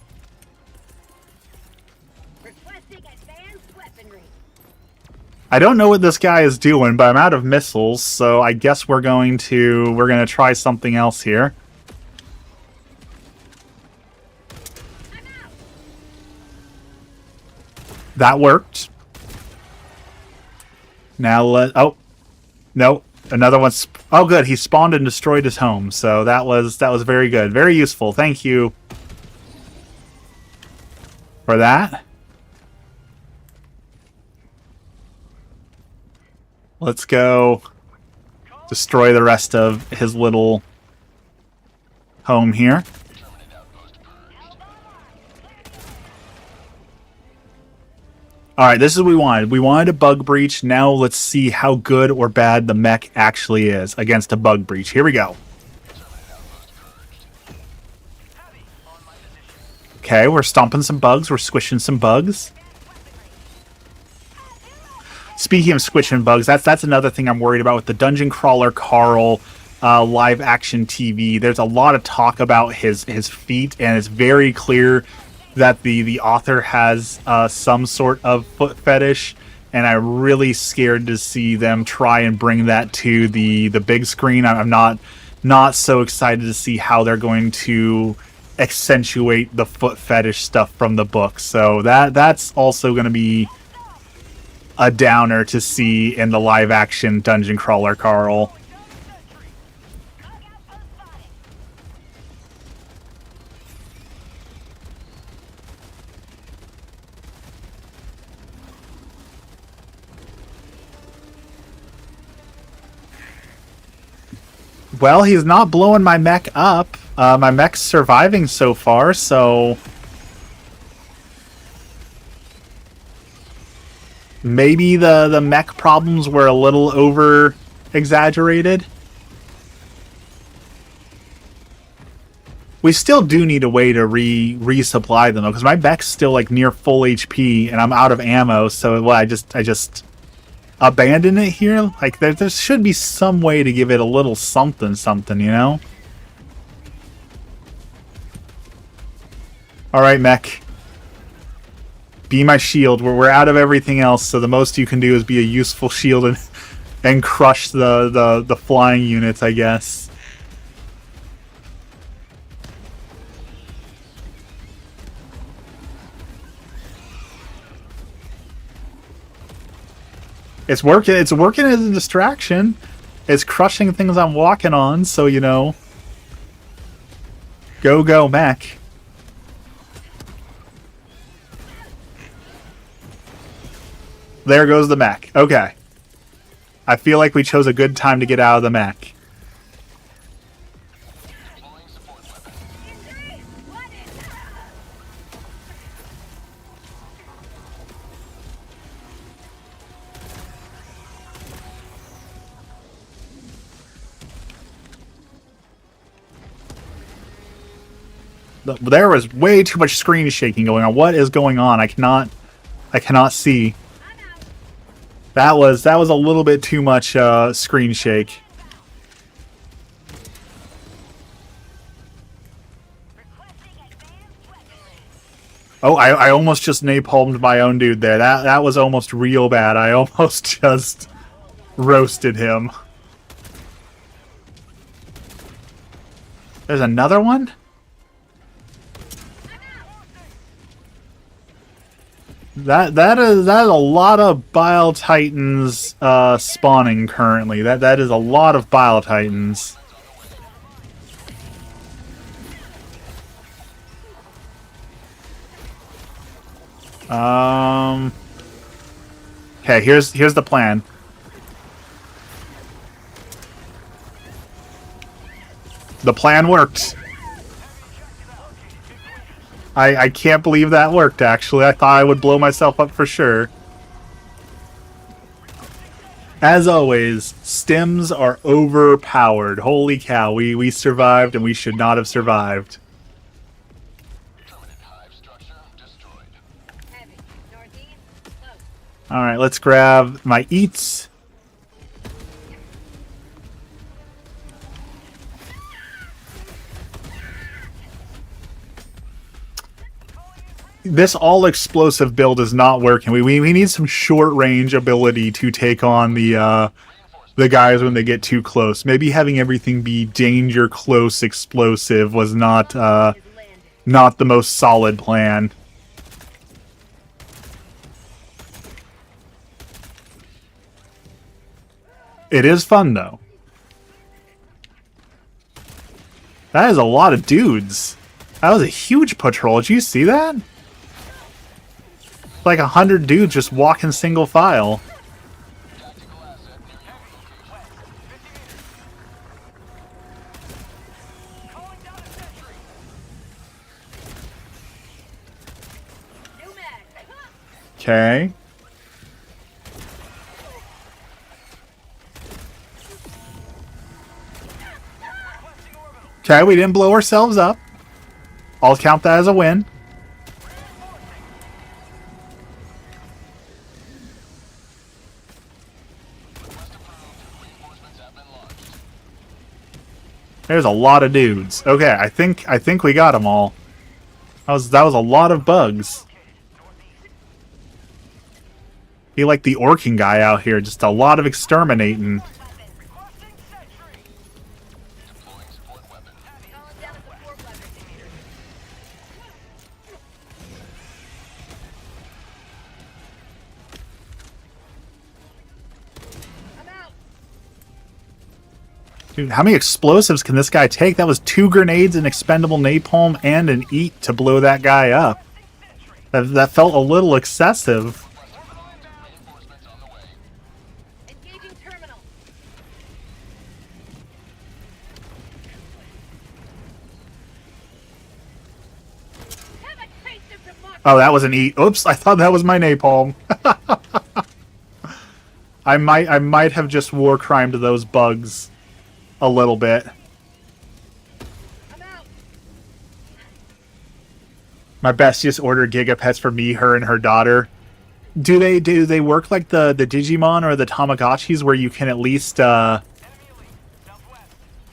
Requesting advanced weaponry. I don't know what this guy is doing, but I'm out of missiles, so I guess we're gonna try something else here. That worked. Now oh, no, another one's. Oh, good. He spawned and destroyed his home, so that was very good, very useful. Thank you for that. Let's go destroy the rest of his little home here. Alright, this is what we wanted. We wanted a bug breach. Now let's see how good or bad the mech actually is against a bug breach. Here we go. Okay, we're stomping some bugs. We're squishing some bugs. Speaking of squishing bugs, that's another thing I'm worried about with the Dungeon Crawler Carl live action TV. There's a lot of talk about his feet, and it's very clear that the author has some sort of foot fetish, and I'm really scared to see them try and bring that to the big screen. I'm not so excited to see how they're going to accentuate the foot fetish stuff from the book. So that's also going to be a downer to see in the live action Dungeon Crawler Carl. Well, he's not blowing my mech up. My mech's surviving so far, so maybe the mech problems were a little over exaggerated. We still do need a way to resupply them though, because my mech's still like near full HP and I'm out of ammo. So well, I just abandon it here. Like there should be some way to give it a little something, you know. All right, mech. Be my shield. We're out of everything else, so the most you can do is be a useful shield and crush the flying units, I guess. It's working. It's working as a distraction. It's crushing things I'm walking on, so you know. Go, mech. There goes the mech. Okay. I feel like we chose a good time to get out of the mech. There was way too much screen shaking going on. What is going on? I cannot see. That was a little bit too much screen shake. Oh, I almost just napalmed my own dude there. That was almost real bad. I almost just roasted him. There's another one? That is a lot of Bile Titans spawning currently. That is a lot of Bile Titans. Okay, here's the plan. The plan worked. I can't believe that worked, actually. I thought I would blow myself up for sure. As always, stims are overpowered. Holy cow, we survived and we should not have survived. Alright, let's grab my eats. this all explosive build is not working. We need some short range ability to take on the guys when they get too close. Maybe having everything be danger close explosive was not Is landed. not the most solid plan. It is fun though. That is a lot of dudes. That was a huge patrol. Did you see that? Like 100 dudes just walking single file. Tactical asset near your location. Calling down a sentry. New mag. Okay. Okay, we didn't blow ourselves up. I'll count that as a win. Request approved. Reinforcements have been launched. There's a lot of dudes. Okay, I think we got them all. That was a lot of bugs. Be like the orking guy out here, just a lot of exterminating. Requesting sentry. Deploying support weapon. Calling down a support weapon. I'm out. Dude, how many explosives can this guy take? That was 2 grenades, an expendable napalm, and an eat to blow that guy up. That felt a little excessive. Reinforcements on the way. Engaging terminal. Have a taste of democracy. Oh, that was an eat. Oops, I thought that was my napalm. I might have just war crimed those bugs a little bit. I'm out. My besties ordered Gigapets for me, her, and her daughter. Do they work like the Digimon or the Tamagotchis where you can at least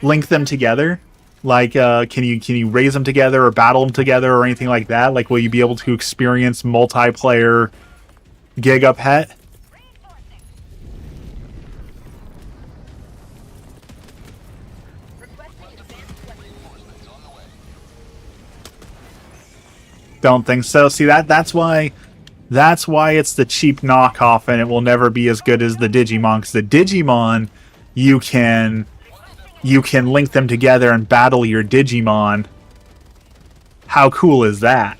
link them together? Like can you raise them together or battle them together or anything like that? Like will you be able to experience multiplayer Gigapet? Requesting advanced weapon. Reinforcements on the way. Don't think so. See that's why it's the cheap knockoff and it will never be as good as the Digimon. Because the Digimon, you can link them together and battle your Digimon. How cool is that?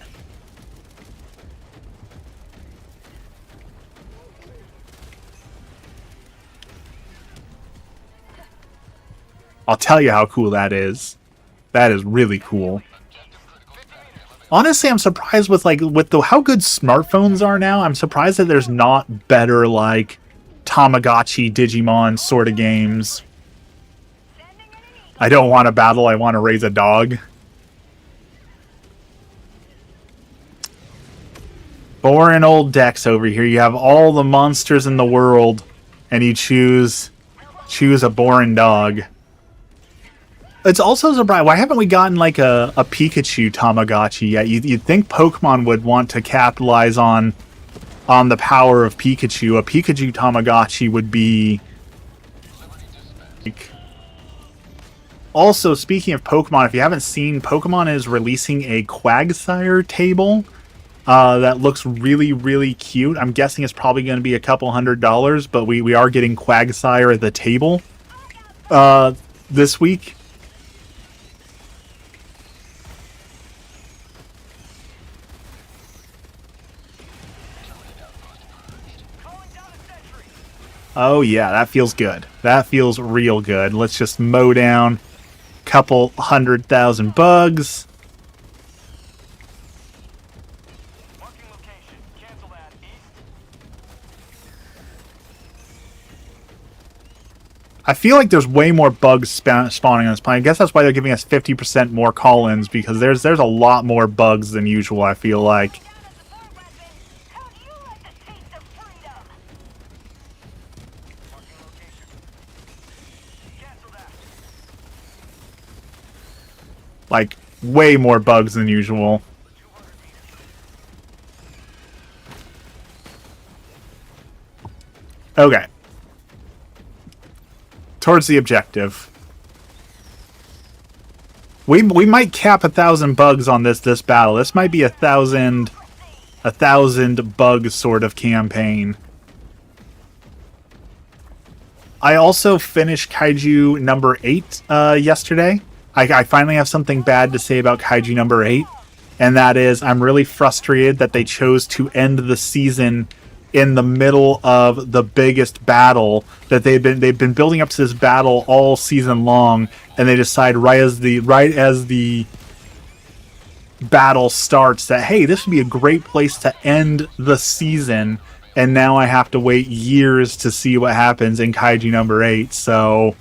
I'll tell you how cool that is. That is really cool. Honestly, I'm surprised with how good smartphones are now. I'm surprised that there's not better like Tamagotchi, Digimon sort of games. I don't want to battle, I want to raise a dog. Boring old decks over here. You have all the monsters in the world, and you choose a boring dog. It's also surprising. Why haven't we gotten like a Pikachu Tamagotchi yet? You'd think Pokemon would want to capitalize on the power of Pikachu. A Pikachu Tamagotchi would be like... Also, speaking of Pokemon, if you haven't seen, Pokemon is releasing a Quagsire table that looks really, really cute. I'm guessing it's probably going to be a couple $100, but we are getting Quagsire at the table this week. Oh yeah, that feels good. That feels real good. Let's just mow down a couple 100,000 bugs. Marking location. Cancel that. East. I feel like there's way more bugs spawning on this planet. I guess that's why they're giving us 50% more call-ins, because there's a lot more bugs than usual, I feel like. How do you like the taste of freedom? Marking location. Cancel that. Like, way more bugs than usual. Okay. Towards the objective. We might cap 1,000 bugs on this battle. This might be a thousand bug sort of campaign. I also finished Kaiju number 8 yesterday. I finally have something bad to say about Kaiju number 8, and that is I'm really frustrated that they chose to end the season in the middle of the biggest battle that they've been building up to this battle all season long, and they decide right as the battle starts that, hey, this would be a great place to end the season, and now I have to wait years to see what happens in Kaiju number 8. So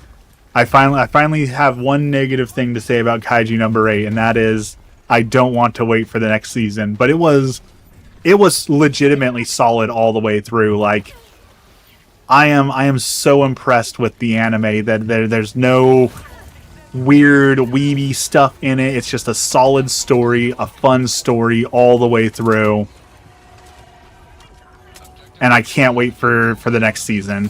I finally have one negative thing to say about Kaiju number 8, and that is I don't want to wait for the next season. But it was legitimately solid all the way through. Like, I am so impressed with the anime that there's no weird weeby stuff in it. It's just a solid story, a fun story all the way through. And I can't wait for the next season.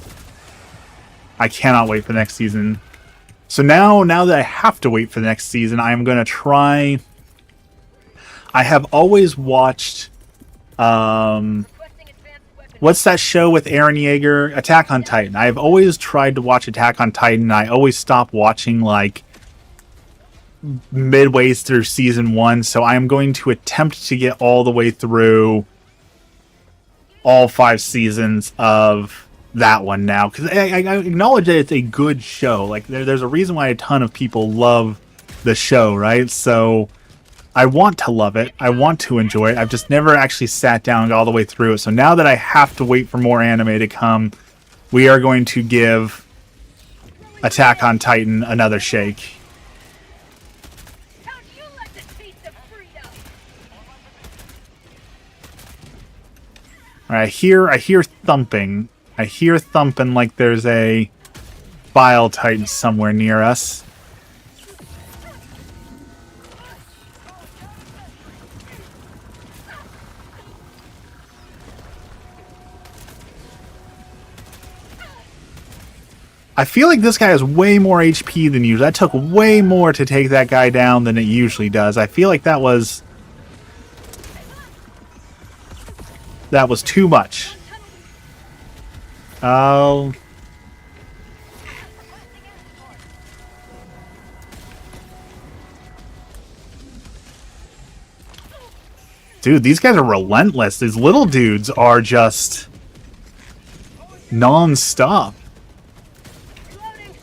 I cannot wait for the next season. So now that I have to wait for the next season, I am going to try... I have always watched... Requesting advanced weapon. what's that show with Eren Yeager? Attack on Titan. I've always tried to watch Attack on Titan, and I always stop watching, like, midways through season 1, so I am going to attempt to get all the way through all 5 seasons of that one now, because I acknowledge that it's a good show. Like, there's a reason why a ton of people love the show, right? So I want to love it. I want to enjoy it. I've just never actually sat down and got all the way through it. So now that I have to wait for more anime to come, we are going to give Attack on Titan another shake. How'd you like the taste of freedom? All right, I hear thumping. I hear thumping like there's a Bile Titan somewhere near us. I feel like this guy has way more HP than usual. That took way more to take that guy down than it usually does. I feel like that was too much. Oh. Dude, these guys are relentless. These little dudes are just non-stop. Reloading.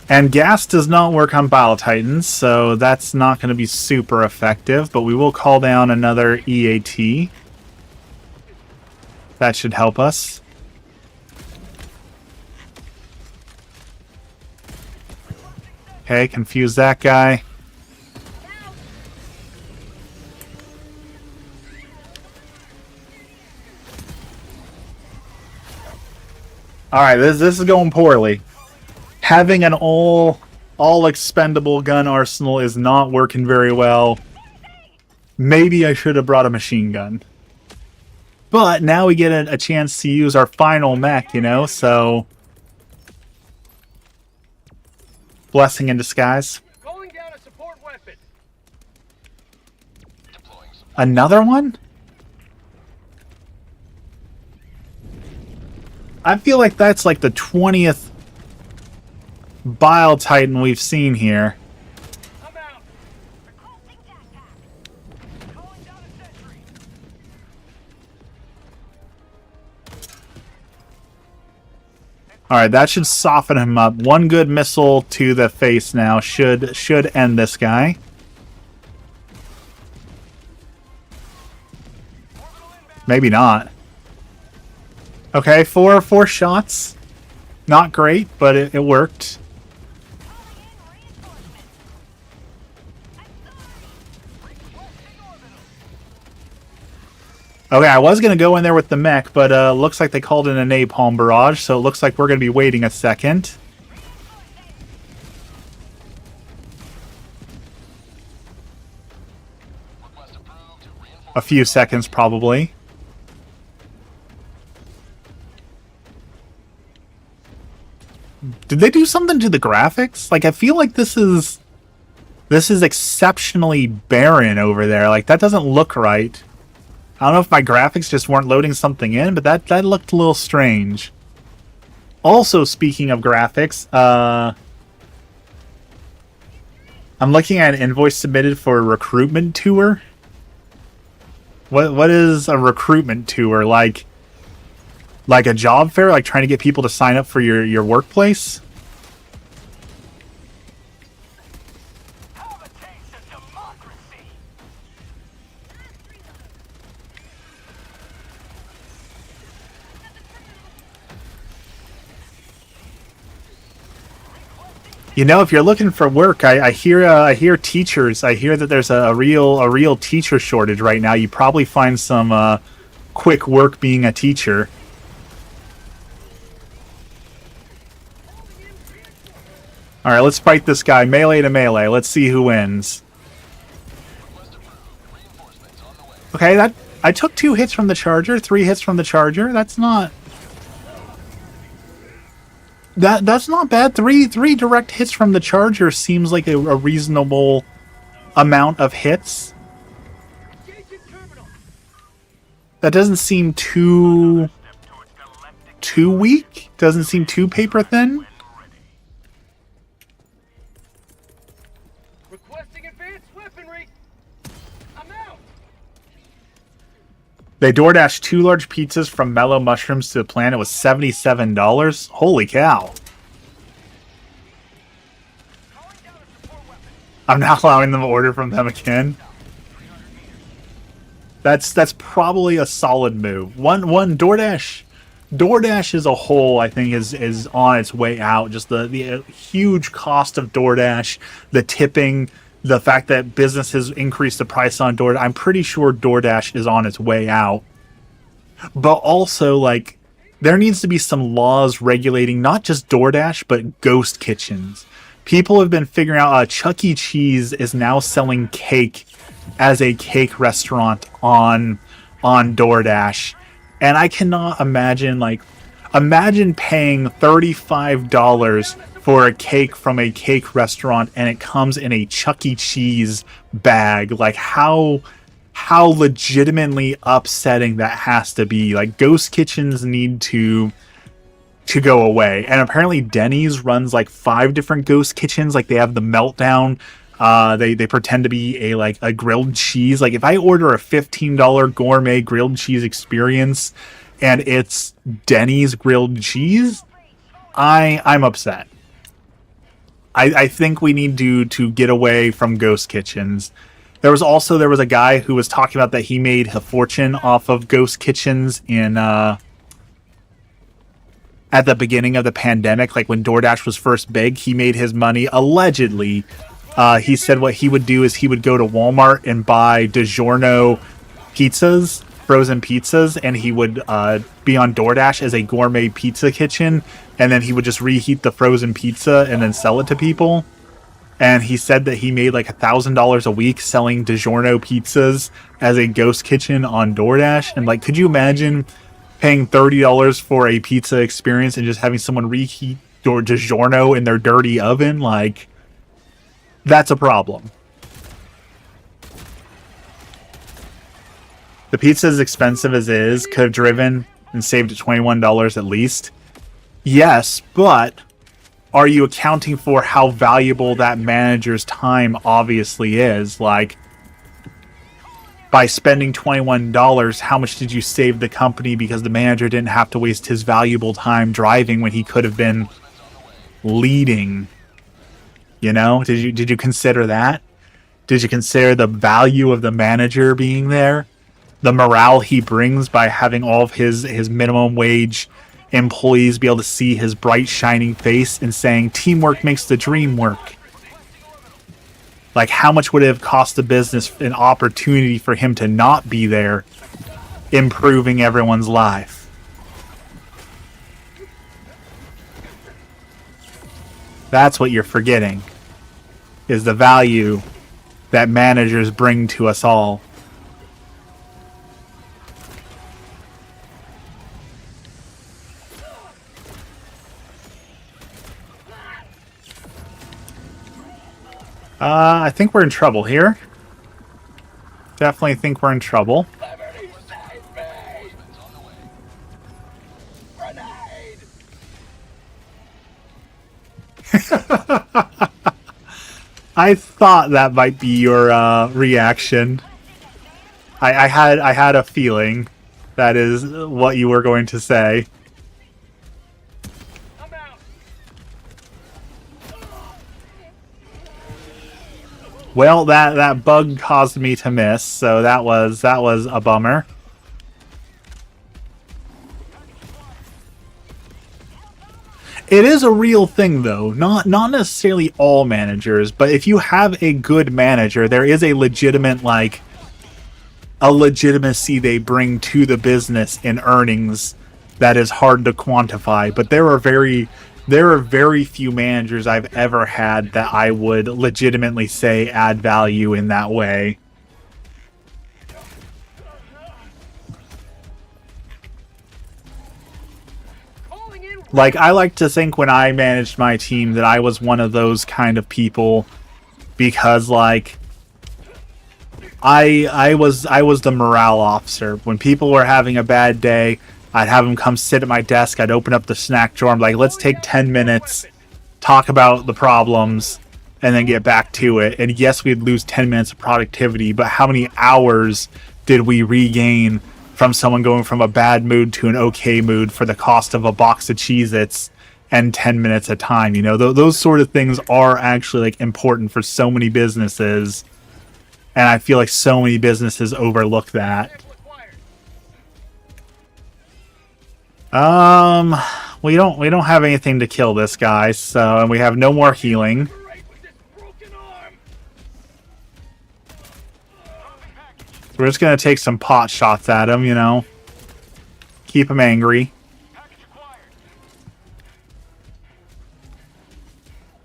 And gas does not work on Bile Titans, so that's not going to be super effective, but we will call down another EAT. That should help us. Okay, confuse that guy. Alright, this is going poorly. Having an all expendable gun arsenal is not working very well. Maybe I should have brought a machine gun. But now we get a chance to use our final mech, you know, so... Blessing in disguise. Calling down a support weapon. Deploying support. Another one? I feel like that's like the 20th Bile Titan we've seen here. I'm out. Requesting backpack. Calling down a sentry. Alright, that should soften him up. One good missile to the face now should end this guy. Maybe not. Okay, four shots. Not great, but it worked. Okay, I was going to go in there with the mech, but looks like they called in a napalm barrage, so it looks like we're going to be waiting a second. Request approved. Reinforcements A few seconds, probably. Did they do something to the graphics? Like, I feel like this is exceptionally barren over there. Like, that doesn't look right. I don't know if my graphics just weren't loading something in, but that looked a little strange. Also, speaking of graphics, I'm looking at an invoice submitted for a recruitment tour. What is a recruitment tour? Like a job fair? Like trying to get people to sign up for your workplace? Have a taste of democracy. You know, if you're looking for work, I hear teachers. I hear that there's a real teacher shortage right now. You probably find some quick work being a teacher. All right, let's fight this guy melee to melee. Let's see who wins. Okay, I took 2 hits from the charger, 3 hits from the charger. That's not that's not bad. Three direct hits from the charger seems like a reasonable amount of hits. Engaging terminal. That doesn't seem too weak. Doesn't seem too paper thin. Requesting advanced weaponry. I'm out. They DoorDashed 2 large pizzas from Mellow Mushrooms to the planet was $77. Holy cow. I'm not allowing them to order from them again. That's probably a solid move. One DoorDash as a whole, I think, is on its way out. Just the huge cost of DoorDash, the tipping, the fact that businesses increase the price on DoorDash. I'm pretty sure DoorDash is on its way out. But also, like, there needs to be some laws regulating not just DoorDash, but ghost kitchens. People have been figuring out Chuck E. Cheese is now selling cake as a cake restaurant on DoorDash. And I cannot imagine, like, imagine paying $35 for a cake from a cake restaurant and it comes in a Chuck E. Cheese bag. Like, how legitimately upsetting that has to be. Like, ghost kitchens need to go away. And apparently Denny's runs like 5 different ghost kitchens. Like, they have the Meltdown. They pretend to be a grilled cheese. Like, if I order a $15 gourmet grilled cheese experience and it's Denny's grilled cheese, I'm upset. I think we need to get away from ghost kitchens. There was a guy who was talking about that he made a fortune off of ghost kitchens in at the beginning of the pandemic, like when DoorDash was first big. He made his money allegedly. He said what he would do is he would go to Walmart and buy DiGiorno pizzas, frozen pizzas, and he would be on DoorDash as a gourmet pizza kitchen, and then he would just reheat the frozen pizza and then sell it to people. And he said that he made like $1,000 a week selling DiGiorno pizzas as a ghost kitchen on DoorDash. And like, could you imagine paying $30 for a pizza experience and just having someone reheat your DiGiorno in their dirty oven? Like, that's a problem. The pizza, as expensive as it is, could have driven and saved $21 at least. Yes, but are you accounting for how valuable that manager's time obviously is? Like, by spending $21, how much did you save the company because the manager didn't have to waste his valuable time driving when he could have been leading? You know, did you consider that? Did you consider the value of the manager being there? The morale he brings by having all of his minimum wage employees be able to see his bright shining face and saying teamwork makes the dream work. Like, how much would it have cost the business an opportunity for him to not be there, improving everyone's life? That's what you're forgetting, is the value that managers bring to us all. I think we're in trouble here. Definitely think we're in trouble. Liberty, save me! On the way. Grenade! I thought that might be your reaction. I had a feeling that is what you were going to say. I'm out. Well, that bug caused me to miss, so that was a bummer. It is a real thing, though. Not necessarily all managers, but if you have a good manager, there is a legitimate a legitimacy they bring to the business in earnings that is hard to quantify. But there are very few managers I've ever had that I would legitimately say add value in that way. Calling in. Like, I like to think when I managed my team that I was one of those kind of people, because like I was the morale officer. When people were having a bad day, I'd have them come sit at my desk. I'd open up the snack drawer. I'm like, let's take 10 minutes, talk about the problems, and then get back to it. And yes, we'd lose 10 minutes of productivity, but how many hours did we regain from someone going from a bad mood to an okay mood for the cost of a box of Cheez-Its and 10 minutes of time? You know, those sort of things are actually like important for so many businesses. And I feel like so many businesses overlook that. We don't have anything to kill this guy, so, and we have no more healing. Right with this broken arm. So we're just gonna take some pot shots at him, you know. Keep him angry.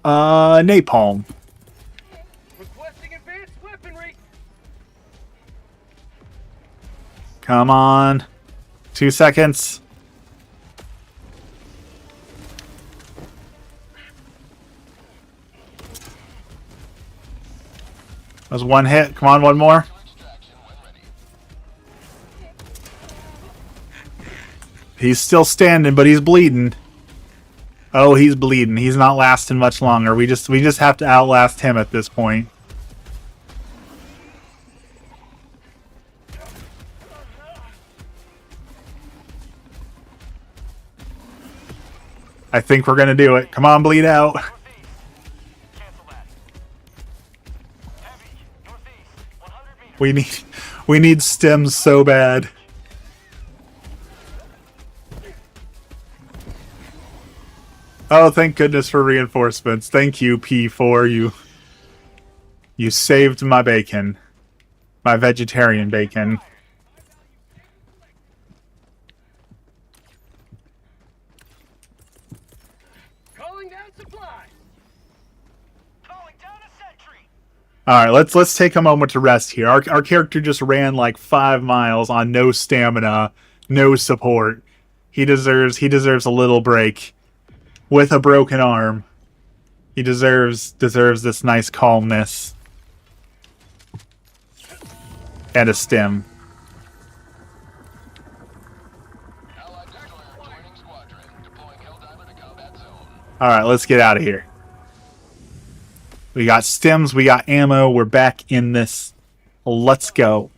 Napalm. Requesting advanced weaponry. Come on. 2 seconds. That was one hit. Come on, one more. He's still standing, but he's bleeding. Oh, he's bleeding. He's not lasting much longer. We just have to outlast him at this point. I think we're gonna do it. Come on, bleed out. Cancel that. Heavy. Northeast. 100 meters. We need stims so bad. Oh, thank goodness for reinforcements. Thank you, P4. You saved my bacon. My vegetarian bacon. Calling down supplies. Calling down a sentry. All right, let's take a moment to rest here. Our character just ran like 5 miles on no stamina, no support. He deserves a little break. With a broken arm, he deserves this nice calmness and a stim. Allied destroyer joining squadron. Deploying Helldiver to combat zone. All right, let's get out of here. We got stims, we got ammo. We're back in this. Let's go.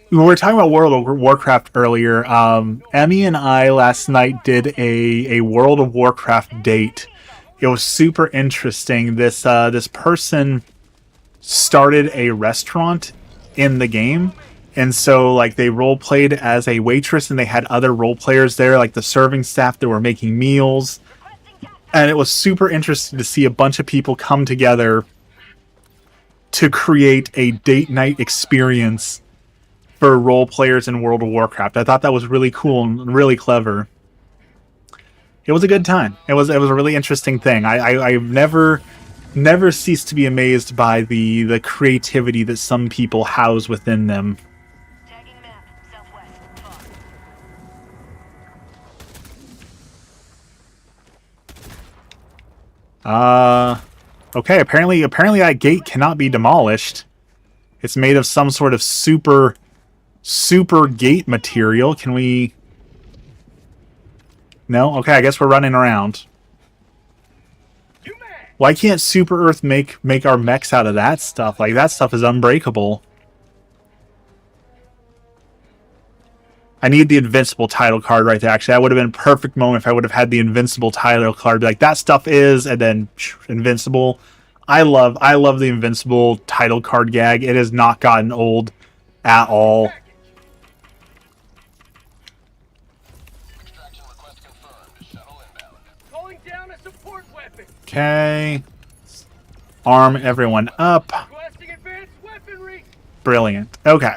We were talking about World of Warcraft earlier. Emmy and I last night did a World of Warcraft date. It was super interesting. This person started a restaurant in the game, and so like they role played as a waitress, and they had other role players there, like the serving staff that were making meals. And it was super interesting to see a bunch of people come together to create a date night experience for role players in World of Warcraft. I thought that was really cool and really clever. It was a good time. It was a really interesting thing. I've never ceased to be amazed by the creativity that some people house within them. Tagging map, southwest. Far. Okay, apparently that gate cannot be demolished. It's made of some sort of super gate material. Can we... No? Okay, I guess we're running around. Why can't Super Earth make our mechs out of that stuff? Like, that stuff is unbreakable. I need the Invincible title card right there. Actually, that would have been a perfect moment if I would have had the Invincible title card. Be like, that stuff is, and then Invincible. I love the Invincible title card gag. It has not gotten old at all. Extraction request confirmed. Shuttle inbound. Calling down a support weapon. Okay. Arm everyone up. Requesting advanced weaponry. Brilliant. Okay.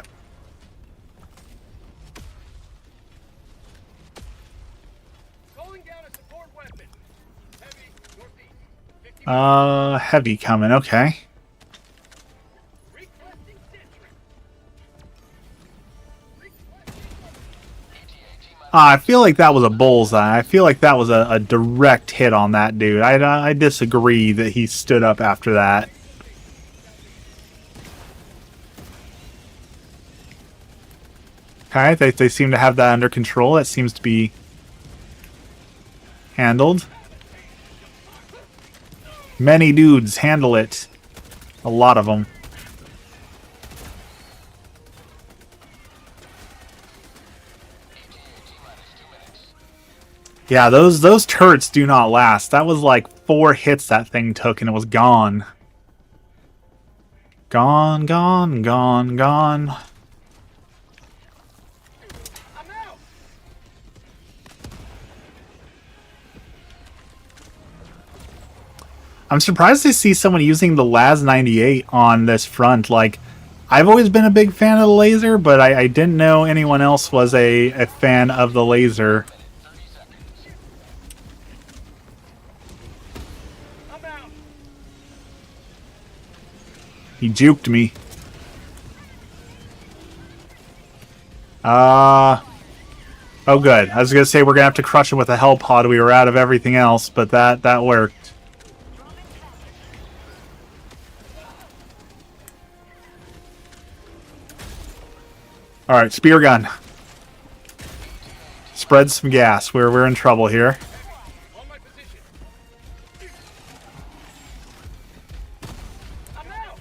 Calling down a support weapon. Heavy, northeast. 50 Heavy coming. Okay. requesting sentry. I feel like that was a bullseye. I feel like that was a direct hit on that dude. I disagree that he stood up after that. Okay, they seem to have that under control. That seems to be handled. Many dudes handle it. A lot of them. Yeah, those turrets do not last. That was like 4 hits that thing took and it was gone. Gone, gone, gone, gone. I'm out. I'm surprised to see someone using the LAS-98 on this front. Like, I've always been a big fan of the laser, but I didn't know anyone else was a fan of the laser. 30 seconds. I'm out. He juked me. Oh good. I was gonna say we're gonna have to crush him with a hell pod. We were out of everything else, but that worked. Alright, spear gun. Spread some gas. We're in trouble here. On my position. I'm out.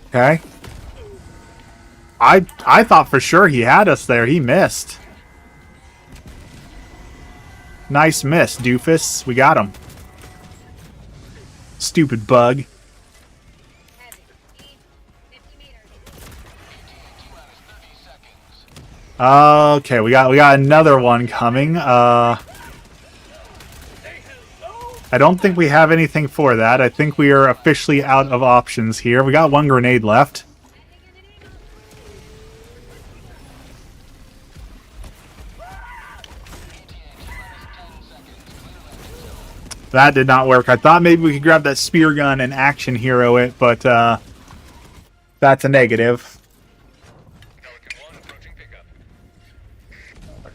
Okay. I thought for sure he had us there. He missed. Nice miss, doofus. We got him. Stupid bug. Heavy. Speed 50 meters. T-minus 30 seconds. Okay, we got another one coming. I don't think we have anything for that. I think we are officially out of options here. We got 1 grenade left. That did not work. I thought maybe we could grab that spear gun and action hero it, but that's a negative. Pelican 1 approaching pickup.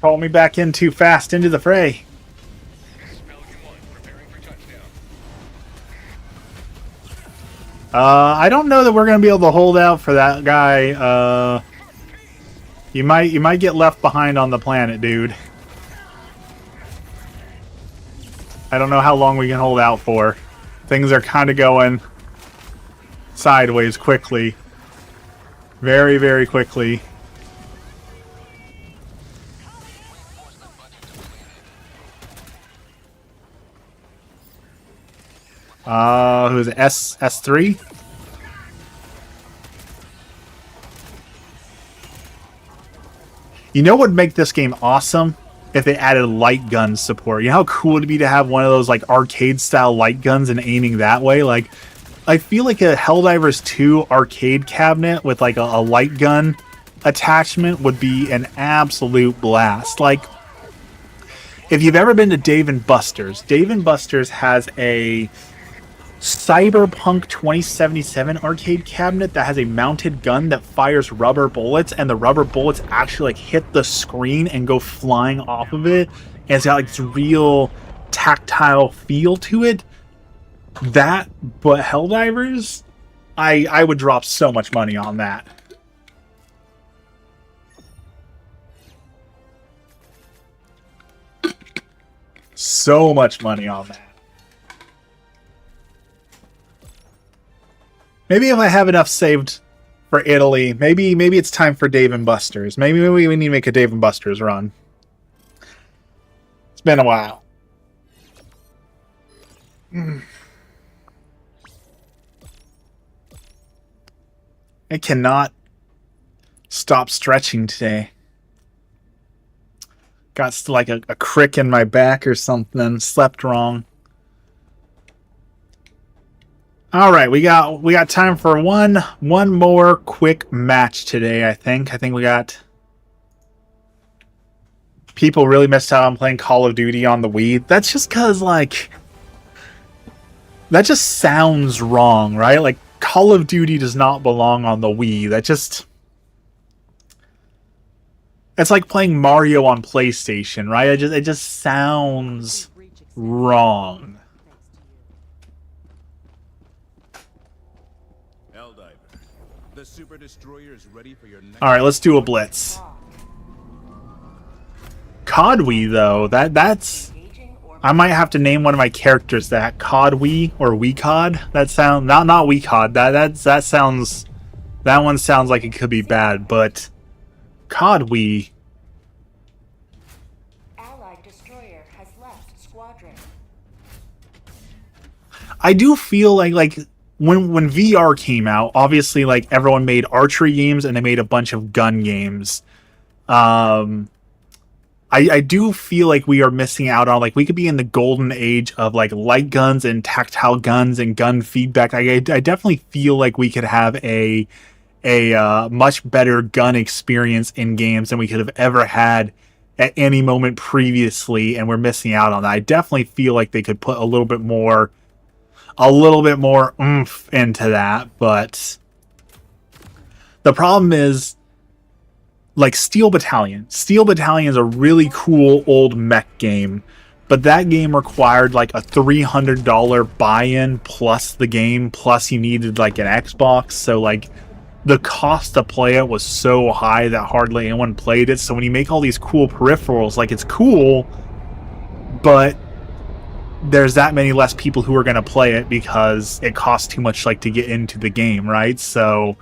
Call me back in too fast into the fray. This is Pelican 1 preparing for touchdown. I don't know that we're gonna be able to hold out for that guy. You might get left behind on the planet, dude. I don't know how long we can hold out for. Things are kind of going sideways quickly. Very, very quickly. Who's it? S3? You know what would make this game awesome? If they added light gun support. You know how cool it would be to have one of those like arcade style light guns and aiming that way? Like, I feel like a Helldivers 2 arcade cabinet with like a light gun attachment would be an absolute blast. Like, if you've ever been to Dave & Buster's, Dave & Buster's has a Cyberpunk 2077 arcade cabinet that has a mounted gun that fires rubber bullets, and the rubber bullets actually like hit the screen and go flying off of it. And it's got like this real tactile feel to it. That, but Helldivers, I would drop so much money on that. So much money on that. Maybe if I have enough saved for Italy, maybe it's time for Dave and Buster's. Maybe we need to make a Dave and Buster's run. It's been a while. I cannot stop stretching today. Got like a crick in my back or something. Slept wrong. All right, we got time for one more quick match today. I think we got. People really missed out on playing Call of Duty on the Wii. That's just because like. That just sounds wrong, right? Like Call of Duty does not belong on the Wii. That just. It's like playing Mario on PlayStation, right? It just sounds wrong. Helldiver, the Super Destroyer is ready for your next. All right, let's do a blitz. Codwee though, that's. I might have to name one of my characters that Codwee or WeCod. That sound not WeCod. That sounds. That one sounds like it could be bad, but. Codwee. Allied destroyer has left squadron. I do feel like when VR came out, obviously like everyone made archery games and they made a bunch of gun games. I do feel like we are missing out on, like, we could be in the golden age of like light guns and tactile guns and gun feedback. I definitely feel like we could have a much better gun experience in games than we could have ever had at any moment previously, and we're missing out on that. I definitely feel like they could put a little bit more oomph into that, but the problem is like Steel Battalion. Steel Battalion is a really cool old mech game, but that game required like a $300 buy-in plus the game, plus you needed like an Xbox, so like the cost to play it was so high that hardly anyone played it. So when you make all these cool peripherals, like, it's cool, but there's that many less people who are going to play it because it costs too much, like, to get into the game, right? So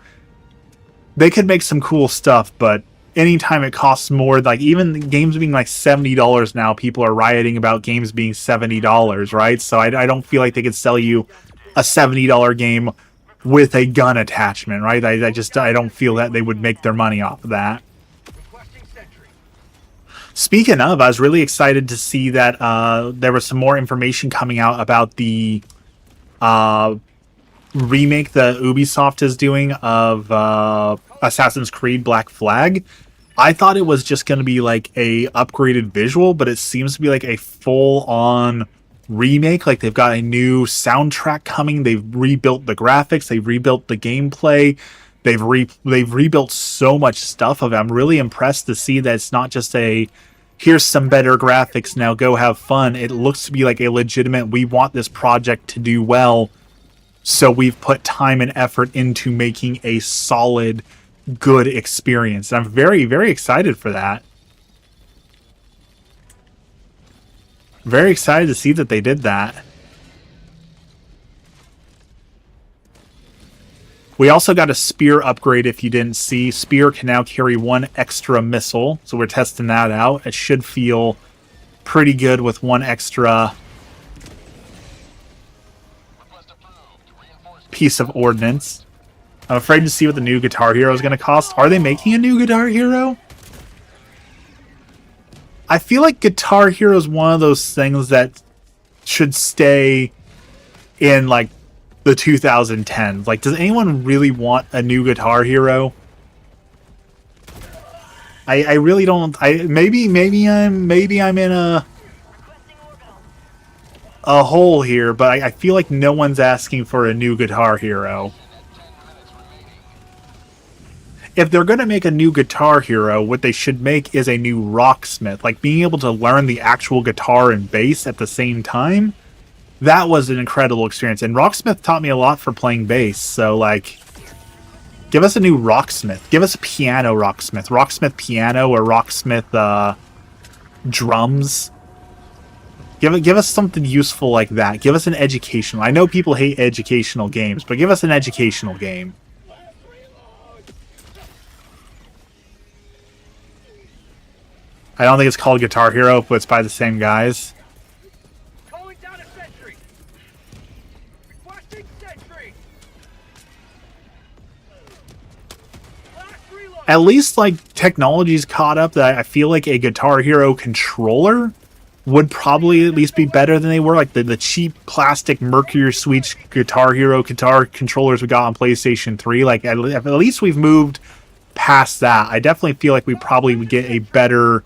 they could make some cool stuff, but anytime it costs more, like, even games being like $70 now, people are rioting about games being $70, right? So I don't feel like they could sell you a $70 game with a gun attachment, right? I don't feel that they would make their money off of that. Speaking of, I was really excited to see that there was some more information coming out about the remake that Ubisoft is doing of Assassin's Creed Black Flag. I thought it was just going to be like a upgraded visual, but it seems to be like a full-on remake. Like, they've got a new soundtrack coming, they've rebuilt the graphics, they've rebuilt the gameplay, they've rebuilt so much stuff of it. I'm really impressed to see that it's not just a here's some better graphics, now go have fun. It looks to be like a legitimate, we want this project to do well, so we've put time and effort into making a solid, good experience. And I'm very, very excited for that. Very excited to see that they did that. We also got a Spear upgrade, if you didn't see. Spear can now carry one extra missile, so we're testing that out. It should feel pretty good with one extra piece of ordnance. I'm afraid to see what the new Guitar Hero is going to cost. Are they making a new Guitar Hero? I feel like Guitar Hero is one of those things that should stay in, like, the 2010s. Like, does anyone really want a new Guitar Hero? I really don't. Maybe I'm in a hole here, but I feel like no one's asking for a new Guitar Hero. if they're going to make a new Guitar Hero, what they should make is a new Rocksmith. Like, being able to learn the actual guitar and bass at the same time, that was an incredible experience. And Rocksmith taught me a lot for playing bass. So, like, give us a new Rocksmith. Give us a piano Rocksmith. Rocksmith piano or Rocksmith drums. Give us something useful like that. Give us an educational. I know people hate educational games, but give us an educational game. I don't think it's called Guitar Hero, but it's by the same guys. Calling down a sentry. Requesting sentry. Last reload. At least, like, technology's caught up that I feel like a Guitar Hero controller would probably at least be better than they were. Like, the cheap plastic Mercury Switch Guitar Hero guitar controllers we got on PlayStation 3. Like, at least we've moved past that. I definitely feel like we probably would get a better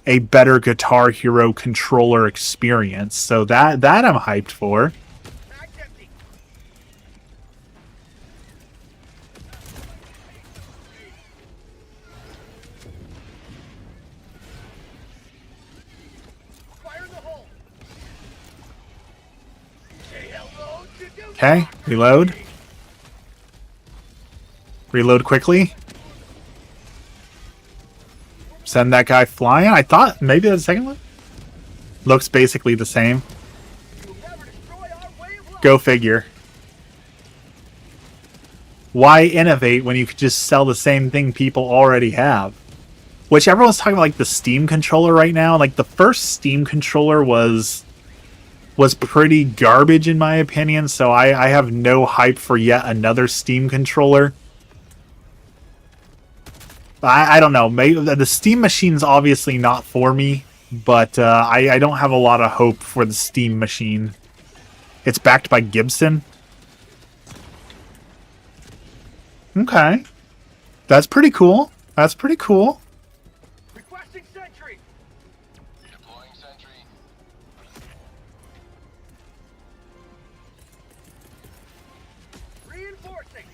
Guitar Hero controller experience. So that I'm hyped for. Mag's empty. Fire in the hole. Say hello to do. Okay, reload. Reload quickly. Send that guy flying. I thought maybe the second one looks basically the same. You'll never destroy our way of life. Go figure. Why innovate when you could just sell the same thing people already have? Which everyone's talking about, like, the Steam controller right now. Like, the first Steam controller was pretty garbage in my opinion, so I have no hype for yet another Steam controller. I don't know. Maybe the Steam machine's obviously not for me, but I don't have a lot of hope for the Steam machine. It's backed by Gibson. Okay. That's pretty cool. That's pretty cool. Requesting sentry. Deploying sentry. Reinforcing.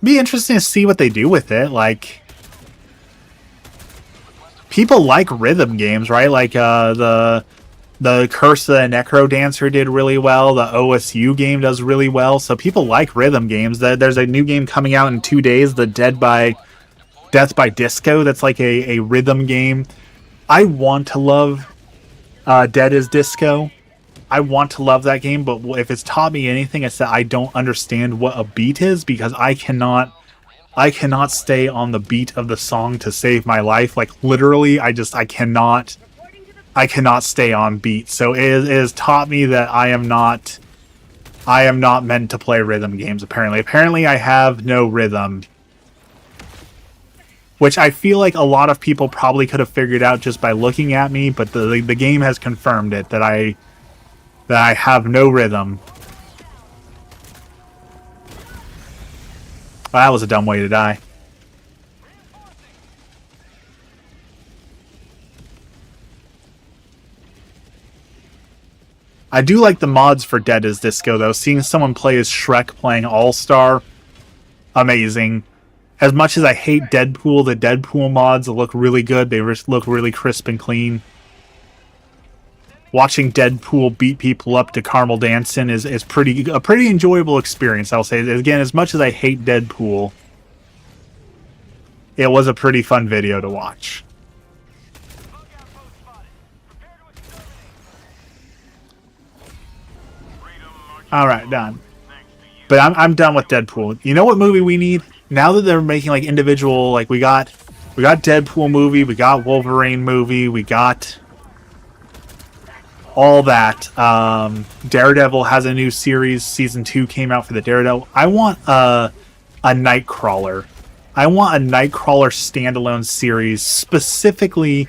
Be interesting to see what they do with it. Like, people like rhythm games, right? Like, the Curse of the Necro Dancer did really well. The OSU game does really well. So people like rhythm games. There's a new game coming out in 2 days, the Death by Disco. That's like a rhythm game. I want to love Dead as Disco. I want to love that game, but if it's taught me anything, it's that I don't understand what a beat is, because I cannot stay on the beat of the song to save my life. Like, literally, I cannot stay on beat. So it has taught me that I am not meant to play rhythm games, apparently I have no rhythm, which I feel like a lot of people probably could have figured out just by looking at me, but the game has confirmed it, that I have no rhythm. Well, that was a dumb way to die. I do like the mods for Dead as Disco, though. Seeing someone play as Shrek playing All-Star, amazing. As much as I hate Deadpool, the Deadpool mods look really good. They look really crisp and clean. Watching Deadpool beat people up to Caramel Dancing is a pretty enjoyable experience, I'll say. Again, as much as I hate Deadpool, it was a pretty fun video to watch. Alright, done. But I'm done with Deadpool. You know what movie we need? Now that they're making, like, individual, like, we got Deadpool movie, we got Wolverine movie, we got all that. Daredevil has a new series. Season 2 came out for the Daredevil. I want a Nightcrawler. I want a Nightcrawler standalone series, specifically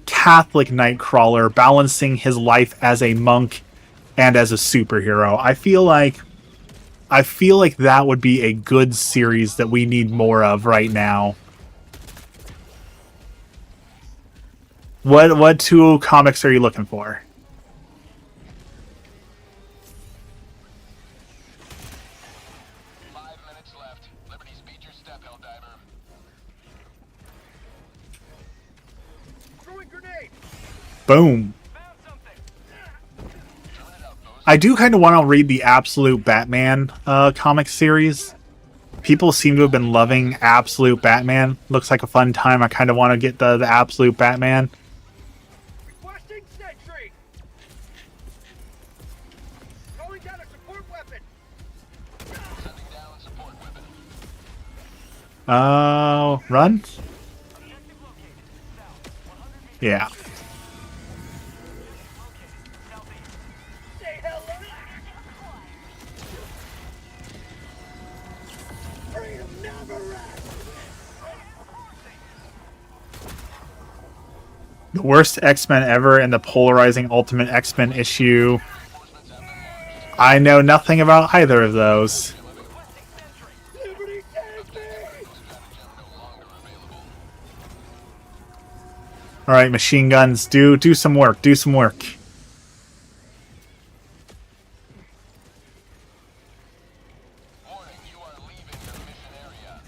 Catholic Nightcrawler, balancing his life as a monk and as a superhero. I feel like that would be a good series that we need more of right now. What two comics are you looking for? 5 minutes left. Liberty, speed your step, Helldiver. Boom. I do kind of want to read the Absolute Batman comic series. People seem to have been loving Absolute Batman. Looks like a fun time. I kind of want to get the Absolute Batman. Requesting sentry. Calling down a support weapon. Sending down support weapon. Run? Yeah. Say hello. Freedom never rests. The worst X-Men ever in the polarizing Ultimate X-Men issue. I know nothing about either of those. Liberty take me. Alright, machine guns, do some work, do some work. Warning, you are leaving the mission area.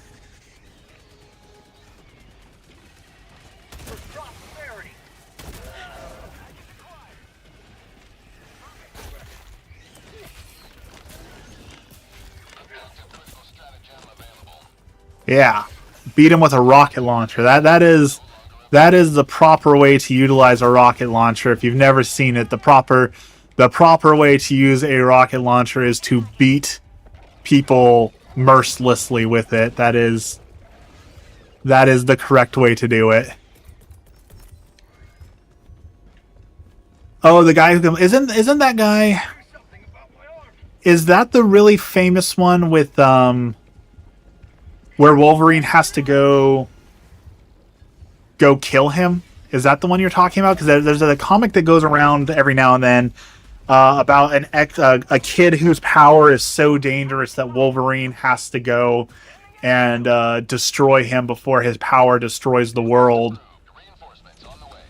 For prosperity. Active critical stratagem available. Yeah. Beat him with a rocket launcher. That is the proper way to utilize a rocket launcher. If you've never seen it, the proper way to use a rocket launcher is to beat people mercilessly with it. That is the correct way to do it. Oh, the guy who isn't that guy? Do something about my arm. Is that the really famous one with where Wolverine has to go kill him? Is that the one you're talking about? Because there's a comic that goes around every now and then about a kid whose power is so dangerous that Wolverine has to go and destroy him before his power destroys the world. Reinforcements on the way.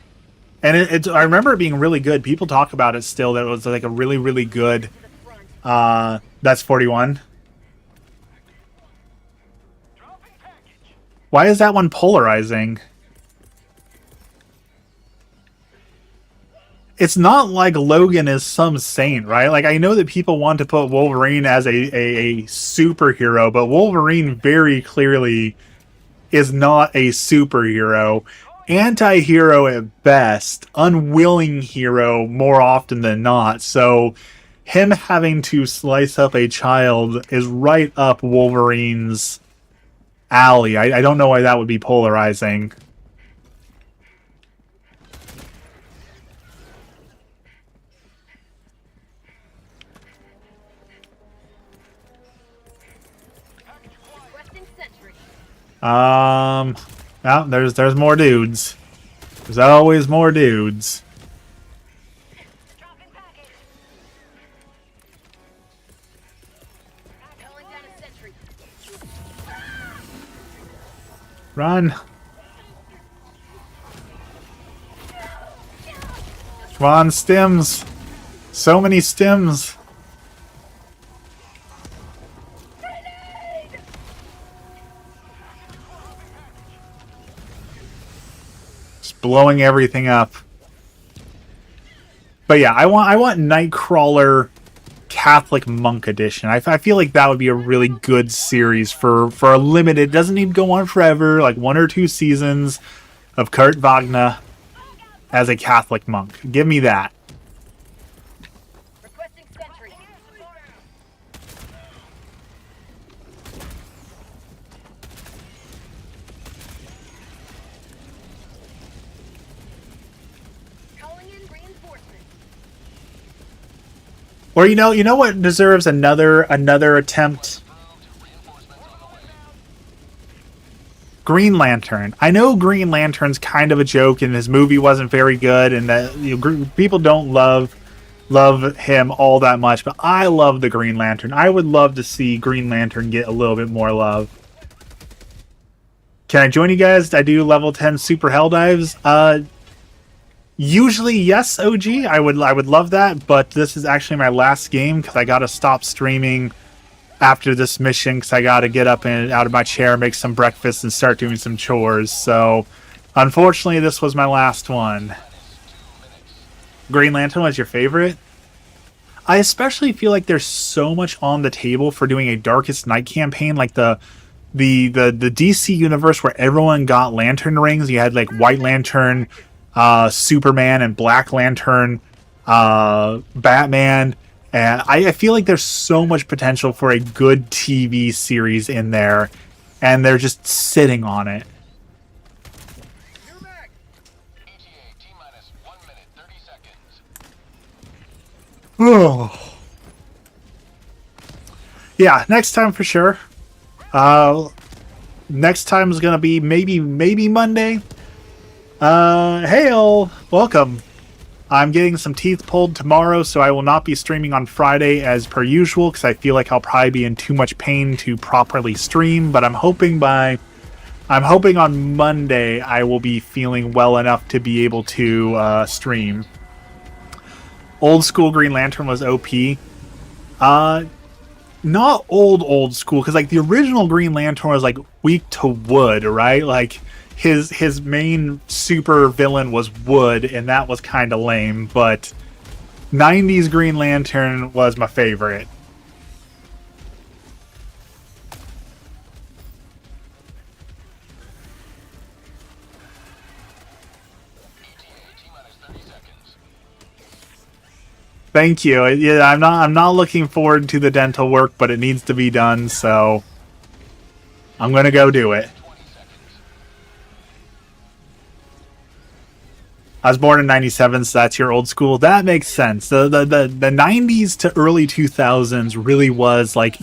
And I remember it being really good. People talk about it still. That it was like a really, really good. That's 41. Why is that one polarizing? It's not like Logan is some saint, right? Like, I know that people want to put Wolverine as a superhero, but Wolverine very clearly is not a superhero. Anti-hero at best, unwilling hero more often than not. So him having to slice up a child is right up Wolverine's alley. I don't know why that would be polarizing. Requesting sentry. Well, there's more dudes. There's always more dudes. Dropping package. Calling down a sentry. Run. Come on, stims. So many stims. Just blowing everything up. But yeah, I want Nightcrawler Catholic Monk Edition. I feel like that would be a really good series for a limited. It doesn't need to go on forever, like 1 or 2 seasons of Kurt Wagner as a Catholic monk. Give me that. Requesting sentry. Calling in reinforcements. Or you know what deserves another attempt? Green Lantern. I know Green Lantern's kind of a joke, and his movie wasn't very good, and that people don't love him all that much. But I love the Green Lantern. I would love to see Green Lantern get a little bit more love. Can I join you guys? I do level 10 super Helldives. Usually yes, OG. I would love that, but this is actually my last game because I gotta stop streaming after this mission because I gotta get up and out of my chair, make some breakfast, and start doing some chores. So, unfortunately, this was my last one. Green Lantern was your favorite? I especially feel like there's so much on the table for doing a Darkest Night campaign, like the DC universe where everyone got lantern rings. You had like White Lantern, Superman, and Black Lantern, Batman. And I feel like there's so much potential for a good TV series in there, and they're just sitting on it. You're back. ETA T-minus 1 minute, 30 seconds. Oh. Yeah, next time for sure. Next time is gonna be maybe Monday. Hail, welcome. I'm getting some teeth pulled tomorrow, so I will not be streaming on Friday as per usual because I feel like I'll probably be in too much pain to properly stream. But I'm hoping on Monday I will be feeling well enough to be able to stream. Old school Green Lantern was OP. Not old school, because like the original Green Lantern was like weak to wood, right? Like his main super villain was wood, and that was kind of lame. But 90s Green Lantern was my favorite. ETA T-minus 30 seconds. Thank you. Yeah, I'm not looking forward to the dental work, but it needs to be done, so I'm gonna go do it. 20 seconds. I was born in '97, so that's your old school. That makes sense. The '90s to early 2000s really was like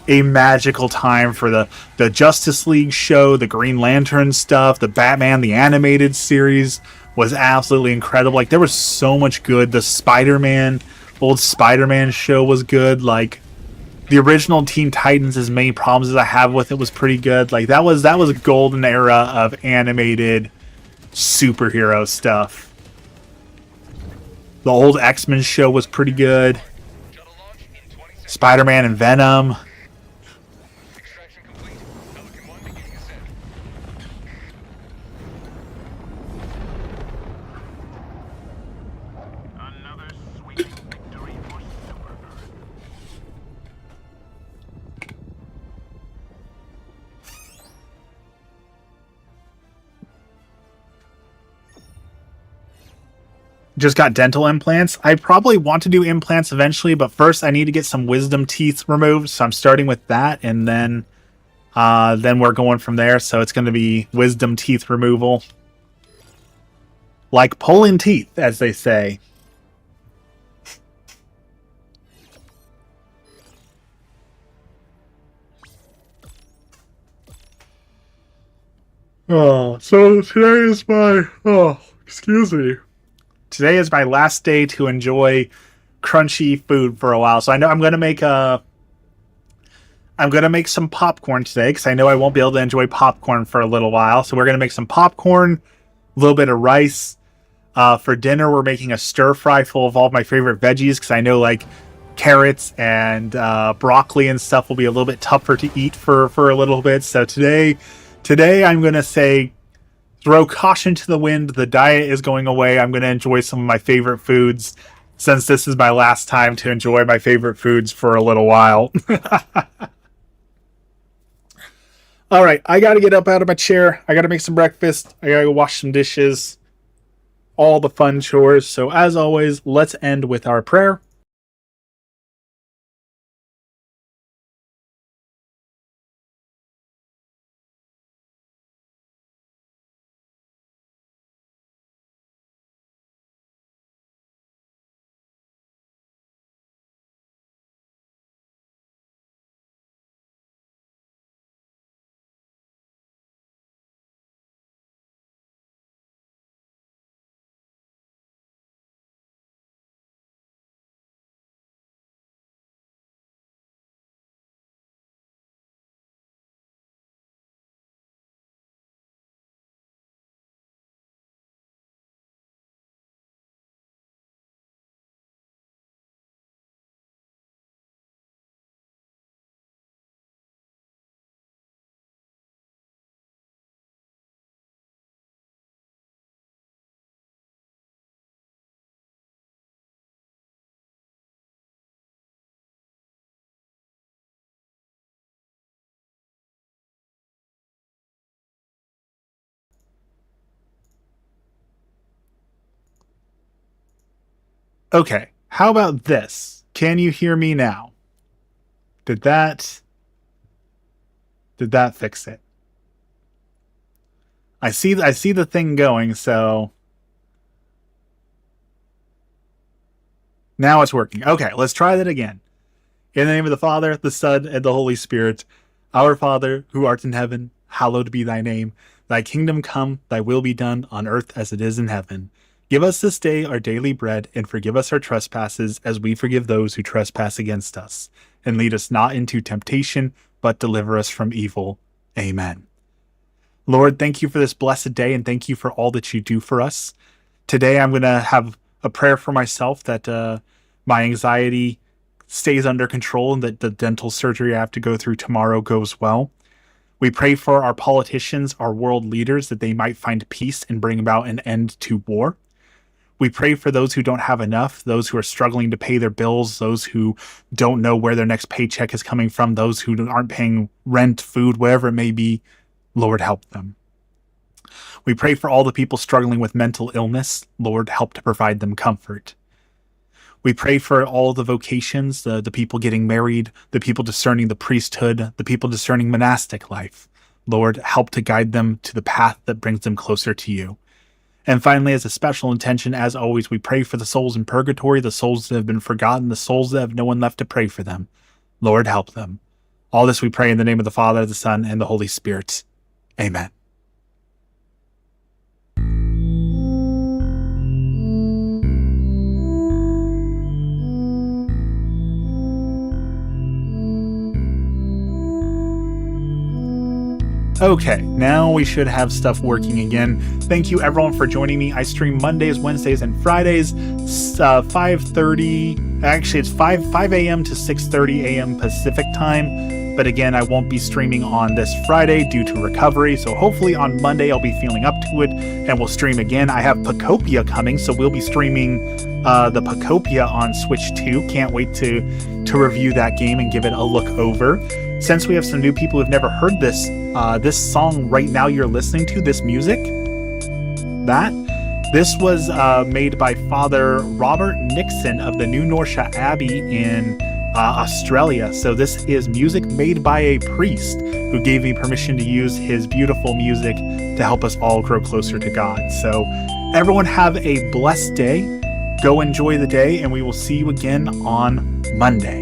a magical time for the Justice League show, the Green Lantern stuff, the Batman the animated series was absolutely incredible. Like there was so much good. The old Spider-Man show was good. Like the original Teen Titans, as many problems as I have with it, was pretty good. Like that was a golden era of animated superhero stuff. The old X-Men show was pretty good. Shuttle launch in 20 seconds. Spider-Man and Venom. Extraction complete. Pelican 1 beginning ascent. Another sweeping victory for Super Earth. Just got dental implants. I probably want to do implants eventually, but first I need to get some wisdom teeth removed. So I'm starting with that, and then we're going from there. So it's going to be wisdom teeth removal, like pulling teeth, as they say. Oh, so today is excuse me. Today is my last day to enjoy crunchy food for a while. So I know I'm gonna make some popcorn today because I know I won't be able to enjoy popcorn for a little while. So we're gonna make some popcorn, a little bit of rice. For dinner, we're making a stir fry full of all of my favorite veggies because I know like carrots and broccoli and stuff will be a little bit tougher to eat for a little bit. So today I'm gonna say throw caution to the wind. The diet is going away. I'm gonna enjoy some of my favorite foods since this is my last time to enjoy my favorite foods for a little while. All right, I got to get up out of my chair. I got to make some breakfast. I got to go wash some dishes. All the fun chores. So, as always, let's end with our prayer. Okay, how about this? Can you hear me now? Did that fix it? I see the thing going, so now it's working. Okay, let's try that again. In the name of the Father, the Son, and the Holy Spirit. Our Father, who art in heaven, hallowed be thy name. Thy kingdom come, thy will be done, on earth as it is in heaven. Give us this day our daily bread, and forgive us our trespasses, as we forgive those who trespass against us. And lead us not into temptation, but deliver us from evil. Amen. Lord, thank you for this blessed day, and thank you for all that you do for us. Today I'm going to have a prayer for myself that my anxiety stays under control and that the dental surgery I have to go through tomorrow goes well. We pray for our politicians, our world leaders, that they might find peace and bring about an end to war. We pray for those who don't have enough, those who are struggling to pay their bills, those who don't know where their next paycheck is coming from, those who aren't paying rent, food, whatever it may be. Lord, help them. We pray for all the people struggling with mental illness. Lord, help to provide them comfort. We pray for all the vocations, the people getting married, the people discerning the priesthood, the people discerning monastic life. Lord, help to guide them to the path that brings them closer to you. And finally, as a special intention, as always, we pray for the souls in purgatory, the souls that have been forgotten, the souls that have no one left to pray for them. Lord, help them. All this we pray in the name of the Father, the Son, and the Holy Spirit. Amen. Okay, now we should have stuff working again. Thank you everyone for joining me. I stream Mondays, Wednesdays, and Fridays, 5:30. Actually, it's 5 a.m. to 6:30 a.m. Pacific time. But again, I won't be streaming on this Friday due to recovery. So hopefully on Monday I'll be feeling up to it and we'll stream again. I have Pacopia coming, so we'll be streaming the Pacopia on Switch 2. Can't wait to review that game and give it a look over. Since we have some new people who've never heard this song right now you're listening to, this music, this was made by Father Robert Nixon of the New Norcia Abbey in Australia. So this is music made by a priest who gave me permission to use his beautiful music to help us all grow closer to God. So everyone have a blessed day. Go enjoy the day, and we will see you again on Monday.